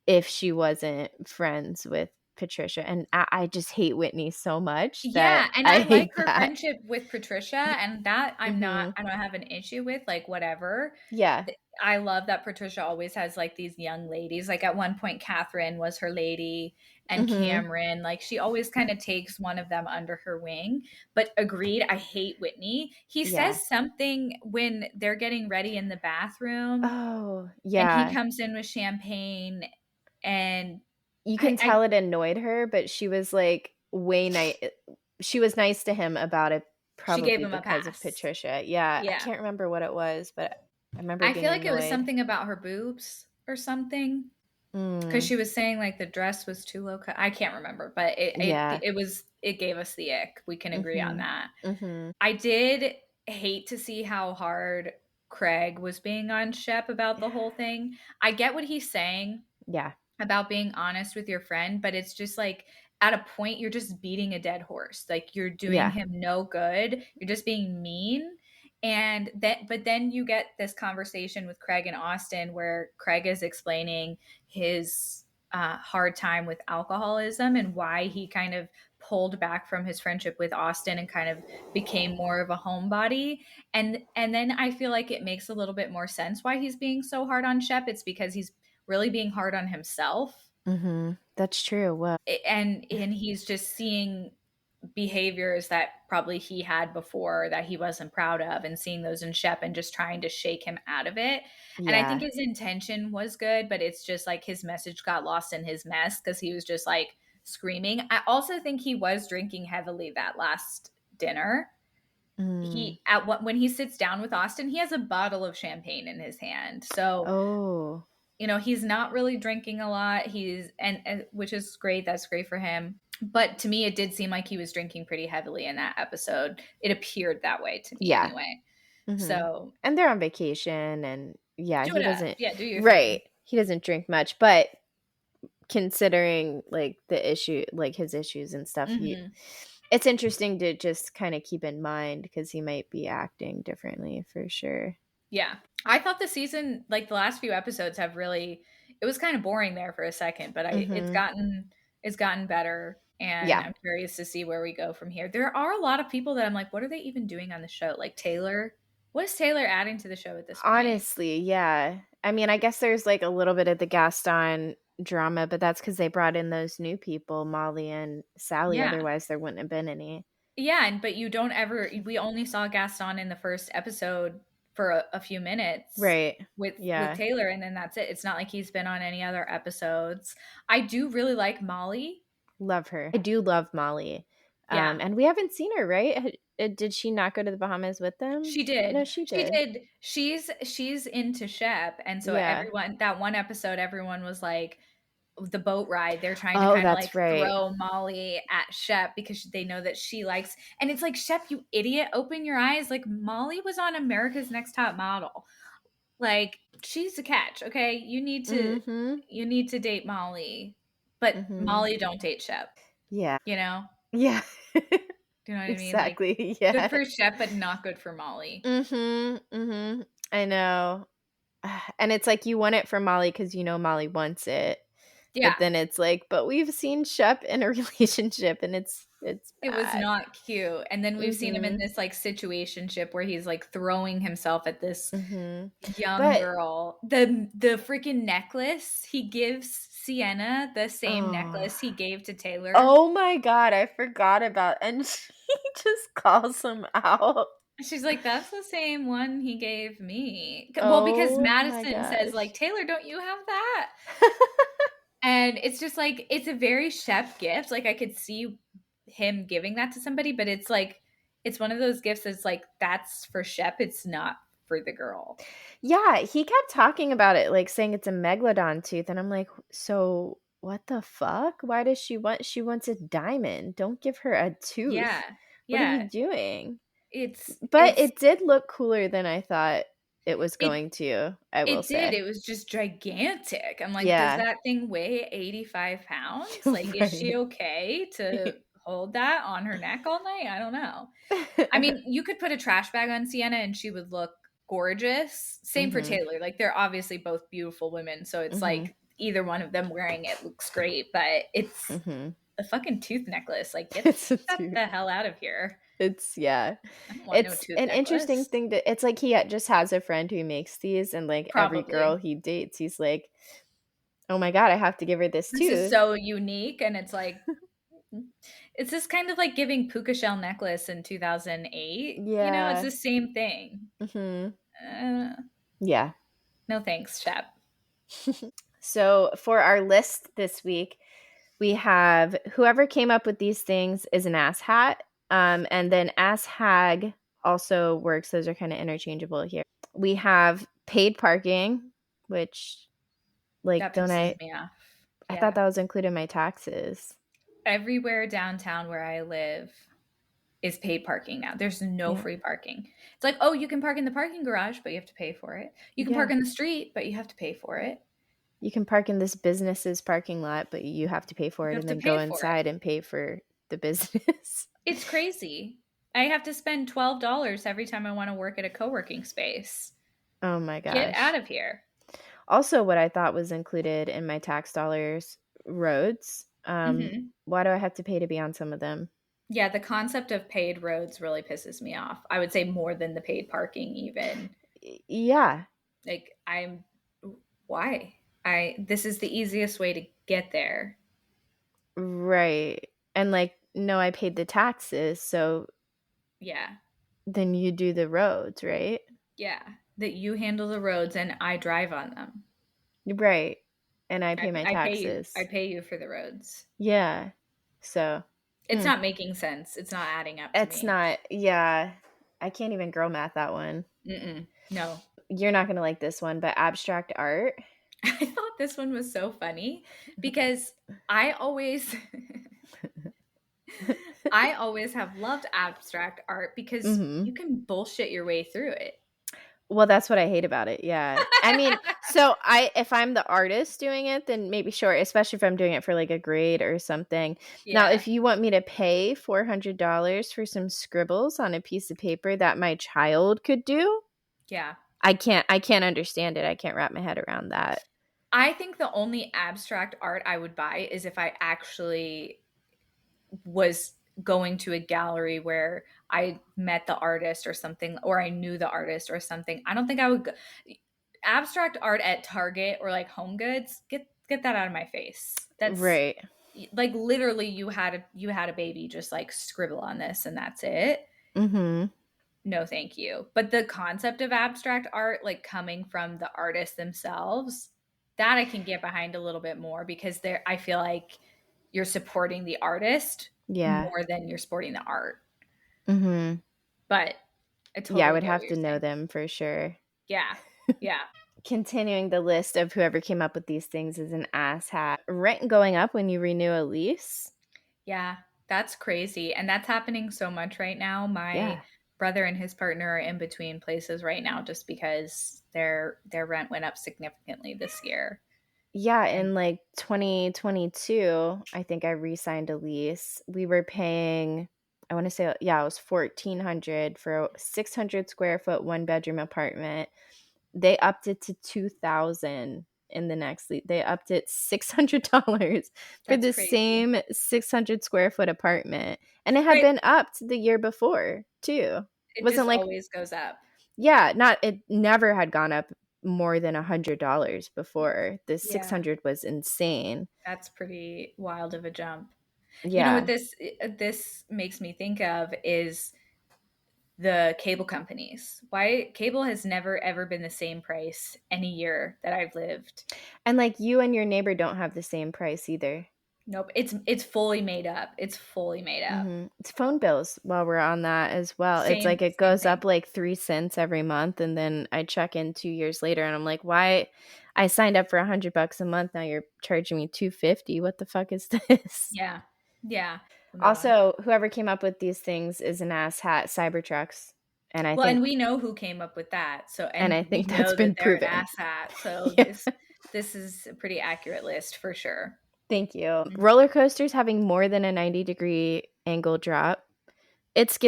if she wasn't friends with Patricia. And I just hate Whitney so much that Yeah, and I I like hate her that. friendship with Patricia, and that Mhm. I don't have an issue with, like, whatever. Yeah. I love that Patricia always has, like, these young ladies, like, at one point, Catherine was her lady, and Mhm. Cameron, like, she always kinda takes one of them under her wing, but agreed, I hate Whitney. He Yeah. says something when they're getting ready in the bathroom, Oh, and he yeah. comes in with champagne, and You can I tell it annoyed her, but she was, like, way nice. She was nice to him about it, she gave probably him a because of pass. Patricia. Yeah, I Yeah. can't remember what it was, but I remember I being feel like it was annoyed. something about her boobs or something because Mm, she was saying like the dress was too low cut. I can't remember, but yeah. it gave us the ick. We can agree on Mhm. that. Mhm. I did hate to see how hard Craig was being on Shep about the whole thing. I get what he's saying Yeah. about being honest with your friend, but it's just like at a point you're just beating a dead horse. Like you're doing Yeah. him no good. You're just being mean. And that but then you get this conversation with Craig and Austin where Craig is explaining his hard time with alcoholism and why he kind of pulled back from his friendship with Austin and kind of became more of a homebody. And then I feel like it makes a little bit more sense why he's being so hard on Shep. It's because he's really being hard on himself, Mhm. That's true. Well, and he's just seeing behaviors that probably he had before that he wasn't proud of and seeing those in Shep and just trying to shake him out of it. And I think yeah. his intention was good, but it's just like his message got lost in his mess because he was just like screaming. I also think he was drinking heavily that last dinner. Mm. He at what when he sits down with Austin, he has a bottle of champagne in his hand. So Oh. he's not really drinking a lot. And which is great. That's great for him. But to me, it did seem like he was drinking pretty heavily in that episode. It appeared that way to me Yeah. anyway. Mhm. So And they're on vacation, and yeah, do he it up. doesn't. Yeah, do your thing. Right. He doesn't drink much, but considering, like, the issue, like, his issues and stuff, you Hmm. it's interesting to just kinda keep in mind because he might be acting differently for sure. Yeah. I thought the season, like the last few episodes, have really. It was kind of boring there for a second, but Mhm. it's gotten better. and Yeah. I'm curious to see where we go from here. There are a lot of people that I'm like, what are they even doing on the show? Like Taylor. What is Taylor adding to the show at this point? Honestly, yeah. I mean, I guess there's, like, a little bit of the Gaston drama, but that's because they brought in those new people, Molly and Sally, Yeah. otherwise there wouldn't have been any. Yeah, and but you don't ever we only saw Gaston in the first episode for a few minutes Right. with Yeah. Taylor, and then that's it. It's not like he's been on any other episodes. I do really like Molly. Love her. I do love Molly. Yeah, And we haven't seen her, right? Did she not go to the Bahamas with them? she No, did. she She did. did. She's into Shep, and so Yeah. everyone that one episode, everyone was like the boat ride. They're trying to Oh, kind of like that's right. throw Molly at Shep because they know that she likes. And it's like, Shep, you idiot, open your eyes. Like Molly was on America's Next Top Model. Like she's a catch, okay? Mhm. You need to date Molly, but Mhm. Molly don't date Shep. Yeah. You know? Yeah. Do you know what I mean? Like Exactly. good Yeah. for Shep, but not good for Molly. Mhm. Mhm. I know. And it's like you want it for Molly because you know Molly wants it. But Yeah. then it's like, but we've seen Shep in a relationship and it's It was bad. not cute. And then we've seen him in Mhm. this like situationship where he's like throwing himself at this Mhm. young But girl. The freaking necklace he gives Sienna, the same oh. necklace he gave to Taylor. Oh my god, I forgot about and she just calls him out. She's like, "That's the same one he gave me." Well, because Oh my Madison says like, gosh. "Taylor, don't you have that?" And it's just like it's a very Shep gift. Like I could see him giving that to somebody, but it's like it's one of those gifts that's like that's for Shep, it's not for the girl. Yeah, he kept talking about it, like, saying it's a megalodon tooth, and I'm like, "So, what the fuck? Why does she wants a diamond. Don't give her a Yeah. tooth. What are Yeah. you doing?" But It's it did look cooler than I thought it was it going to, I will it did. say. It was just gigantic. I'm like, does Yeah. that thing weigh 85 pounds? Like, is she Right. okay to hold that on her neck all night? I don't know. I mean, you could put a trash bag on Sienna and she would look gorgeous. Same for Mhm, Taylor. Like, they're obviously both beautiful women. So it's mhm, like either one of them wearing it looks great, but it's mhm. a fucking tooth necklace. Like, It's a get tooth. the hell out of here. It's yeah. I don't want no It's tooth an interesting necklace. thing to it's like he just has a friend who makes these and, like, every girl Probably. he dates, he's like, "Oh my god, I have to give her this This is tooth." so unique. And it's like, it's just kind of like giving puka shell necklace in 2008. You know, it's Yeah. the same thing. Mhm. Uh, Yeah. no thanks, Shep. So, for our list this week, we have whoever came up with these things is an ass hat, and then ass hag also works. Those are kinda interchangeable here. We have paid parking, which, like, That don't pisses me off. I thought Yeah. that was included in my taxes. Everywhere downtown where I live is paid parking now. There's no Yeah. free parking. It's like, oh, you can park in the parking garage, but you have to pay for it. You can park Yeah. in the street, but you have to pay for it. You can park in this business's parking lot, but you have to pay for You it have and to then go pay for it. inside and pay for the business. It's crazy. I have to spend $12 every time I want to work at a co working space. Oh my Get out gosh. of here. Also, what I thought was included in my tax dollars, roads. Hmm. Why do I have to pay to be on some of them? Yeah, the concept of paid roads really pisses me off. I would say more than the paid parking, even. Yeah, Like, why? This is the easiest way to get there. right. And like, no, I paid the taxes, so Yeah. then you do the roads, right? Yeah. That you handle the roads and I drive on them. Right. And I pay my I pay you. I taxes. pay you for the roads. Yeah. So, It's hmm. not making sense. It's not adding up to It's me. not, yeah. I can't even girl math that one. Mm-mm. No. You're not gonna like this one, but abstract art. I thought this one was so funny because I always I always have loved abstract art because Hmm. you can bullshit your way through it. Well, that's what I hate about it. Yeah. I mean, so I if I'm the artist doing it, then maybe sure, especially if I'm doing it for like a grade or something. Now, Yeah. if you want me to pay $400 for some scribbles on a piece of paper that my child could do, Yeah. I can't understand it. I can't wrap my head around that. I think the only abstract art I would buy is if I actually was going to a gallery where I met the artist or something, or I knew the artist or something. I don't think I would go. Abstract art at Target or like Home Goods. Get that out of my face. That's Right. like literally you had a baby, just like scribble on this and that's it. Mhm. No, thank you. But the concept of abstract art, like coming from the artists themselves, that I can get behind a little bit more because there, I feel like you're supporting the artist Yeah. more than you're supporting the art. Mhm. But I Yeah, I totally would get what have you're to know saying. them for sure. Yeah. Yeah. Continuing the list of whoever came up with these things is an asshat. Rent going up when you renew a lease? Yeah. That's crazy. And that's happening so much right now. My Yeah. brother and his partner are in between places right now just because their rent went up significantly this year. Yeah, And in like 2022, I think I re-signed a lease. We were paying, I want to say, yeah, it was 1400 for a 600 square foot one bedroom apartment. They upped it to 2000 in the next lease. They upped it $600 for that's the crazy. same 600 square foot apartment. And it had Right. been upped the year before, too. It It wasn't just like, always goes up. yeah, not it never had gone up more than $100 before. The Yeah, 600 was insane. that's pretty wild of a jump. You know what Yeah. this makes me think of is the cable companies. Why cable has never ever been the same price any year that I've lived. And like you and your neighbor don't have the same price either. Nope, it's fully made up. It's fully made up. It's phone bills while we're on that as well. It's like it Same goes thing. up like 3 cents every month, and then I check in 2 years later, and I'm like, why? I signed up for $100 a month. Now you're charging me 250. What the fuck is this? Yeah. Yeah. Oh my god. Also, whoever came up with these things is an ass hat. Cybertrucks, and I Well, and think we know who came up with that. So and I and we think that's know that been they're an proven. asshat. So Yeah. this is a pretty accurate list for sure. Thank you. Roller coasters having more than a 90-degree angle drop. It's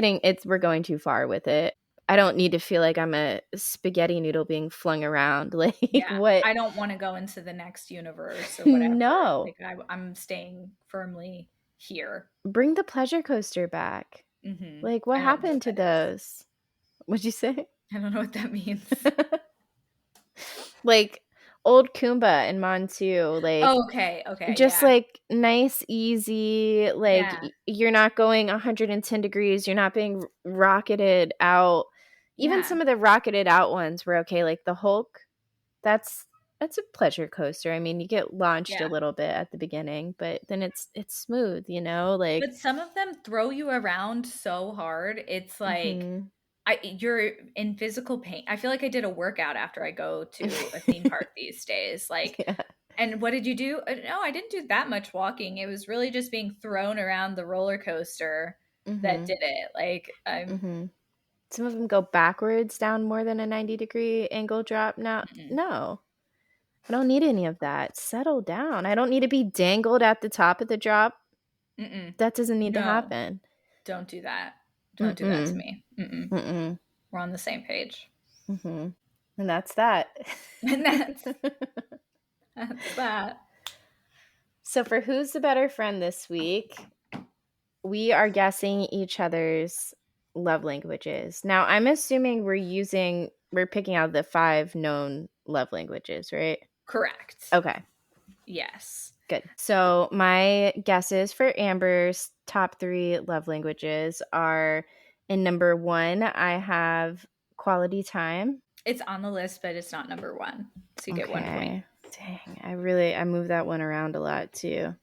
we're going too far with it. I don't need to feel like I'm a spaghetti noodle being flung around. Like Yeah, what? I don't wanna go into the next universe or whatever. No. Like, I'm staying firmly here. Bring the pleasure coaster back. Mhm. Like what I don't know happened what to that is. those? What'd you say? I don't know what that means. Like old Kumba and Montu, like Oh, okay, just yeah. like nice, easy, like Yeah, you're not going 110 degrees, you're not being rocketed out. Even yeah, some of the rocketed out ones were okay, like the Hulk. That's that's a pleasure coaster. I mean, you get launched a yeah. little bit at the beginning, but then it's smooth, you know, like But some of them throw you around so hard, it's like mhm. you're in physical pain. I feel like I did a workout after I go to a theme park these days, like Yeah. and what did you do? No, I didn't do that much walking. It was really just being thrown around the roller coaster that Mhm. did it. Like, I'm Mhm. Some of them go backwards down more than a 90-degree angle drop. Now, mm-mm, no. I don't need any of that. Settle down. I don't need to be dangled at the top of the drop. mm-mm. That doesn't need to No, happen. don't do that. Don't do that to Mm-mm. me. Mm-mm. Mm-mm. We're on the same page. Mhm. And that's that. And that's that. So for who's the better friend this week, we are guessing each other's love languages. Now, I'm assuming we're picking out the 5 known love languages, right? Correct. Okay, Yes. good. So my guesses for Amber's top 3 love languages are in number 1, I have quality time. It's on the list, but it's not number one. So you get 1 point. Okay. Dang, I move that one around a lot too. I'm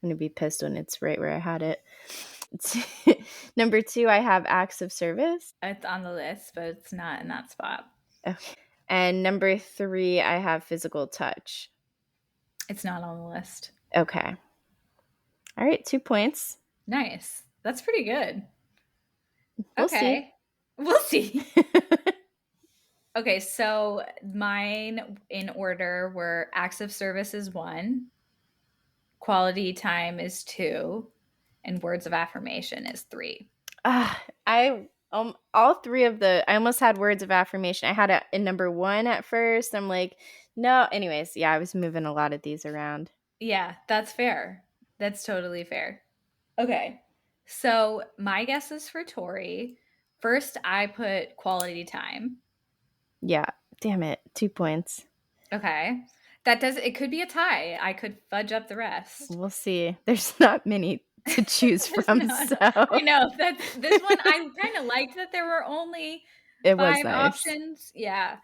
gonna be pissed when it's right where I had it. Number 2, I have acts of service. It's on the list, but it's not in that spot. Okay. And number 3, I have physical touch. It's not on the list. Okay. All right, 2 points. Nice. That's pretty good. We'll see. Okay. We'll see. Okay, so mine in order were acts of service is 1, quality time is 2, and words of affirmation is 3. I all 3 of the I almost had words of affirmation. I had it in number 1 at first. I'm like, no. Anyways, yeah, I was moving a lot of these around. Yeah, that's fair. That's totally fair. Okay. So my guess is for Tori. First, I put quality time. Yeah. Damn it. 2 points. Okay. That does it could be a tie. I could fudge up the rest. We'll see. There's not many to choose There's from, none. so I know that's this one. I kind of liked that there were only it was five nice. options. Yeah,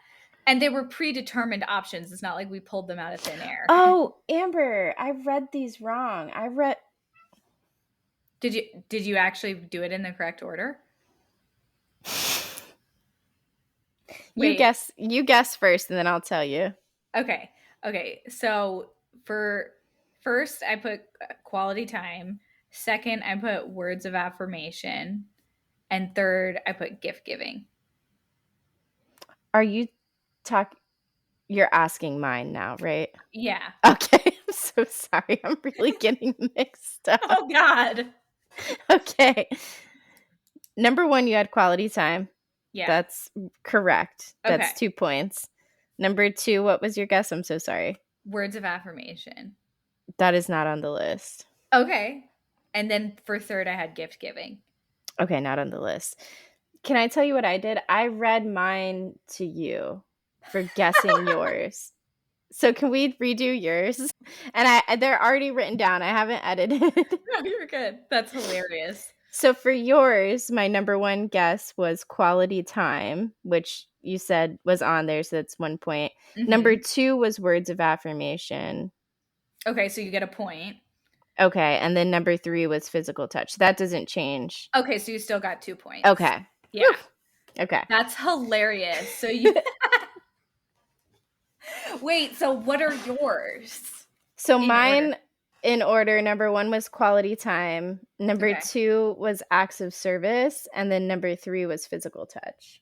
and they were predetermined options. It's not like we pulled them out of thin air. Oh, Amber, I read these wrong. Did you actually do it in the correct order? Wait. You guess first and then I'll tell you. Okay. Okay. So for first, I put quality time. Second, I put words of affirmation, and third, I put gift giving. Are you talk You're asking mine now, right? Yeah. Okay. I'm so sorry. I'm really getting mixed up. Oh God. Okay. Number 1, you had quality time. Yeah. That's correct. Okay. That's 2 points. Number 2, what was your guess? I'm so sorry. Words of affirmation. That is not on the list. Okay. And then for third, I had gift giving. Okay, not on the list. Can I tell you what I did? I read mine to you for guessing yours. So can we redo yours? And they're already written down. I haven't edited. No, you're good. That's hilarious. So for yours, my number 1 guess was quality time, which you said was on there, so that's 1 point. Number Hmm. 2 was words of affirmation. Okay, so you get a point. Okay, and then number 3 was physical touch. That doesn't change. Okay, so you still got 2 points. Okay. Yeah. Whew. Okay. That's hilarious. So you wait, so what are yours? So In order. mine in order, number 1 was quality time, number Okay. 2 was acts of service, and then number 3 was physical touch.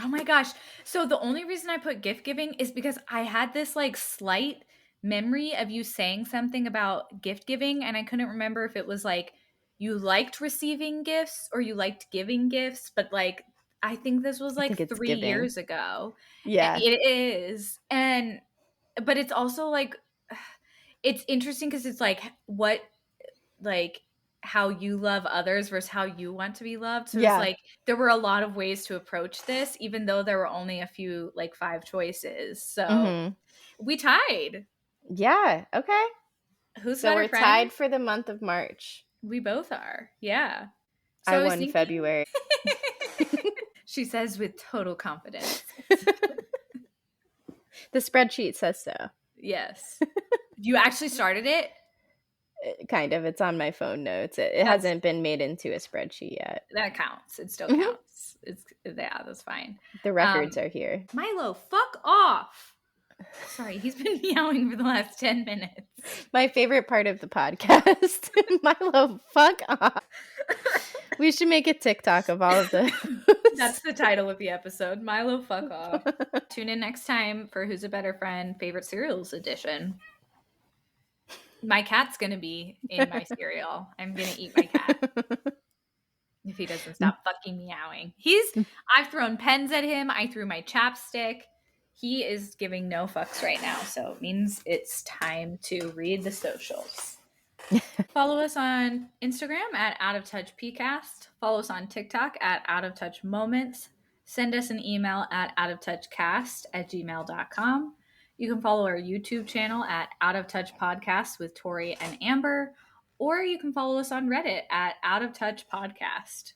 Oh my gosh. So the only reason I put gift giving is because I had this like slight memory of you saying something about gift giving, and I couldn't remember if it was like you liked receiving gifts or you liked giving gifts, but like I think this was I like think it's 3 giving. years ago. Yeah. It is. And but it's also like it's interesting because it's like how you love others versus how you want to be loved. So it's Yeah. like there were a lot of ways to approach this, even though there were only a few, like 5 choices. So Mhm. we tied. Yeah, okay. Who's a So better we're friend? tied for the month of March. We both are. Yeah. So I I was won thinking, February. she says with total confidence. The spreadsheet says so. Yes. You actually started it? Kind of. It's on my phone notes. It That's hasn't been made into a spreadsheet yet. that counts. It still Mhm. counts. It's yeah, that's fine. The records are here. Milo, fuck off. Sorry, he's been meowing for the last 10 minutes. My favorite part of the podcast. Milo, fuck off. We should make a TikTok of all of those. That's the title of the episode. Milo, fuck off. Tune in next time for Who's a Better Friend Favorite Cereals Edition. My cat's going to be in my cereal. I'm going to eat my cat if he doesn't stop fucking meowing. I've thrown pens at him. I threw my chapstick. He is giving no fucks right now. So it means it's time to read the socials. Follow us on Instagram at Out of Touch PCast. Follow us on TikTok at Out of Touch Moments. Send us an email at outoftouchcast@gmail.com. You can follow our YouTube channel at Out of Touch Podcast with Tori and Amber, or you can follow us on Reddit at Out of Touch Podcast.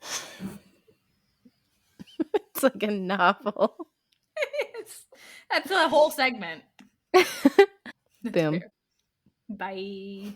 It's like a novel. That's a whole segment. Boom. Bye.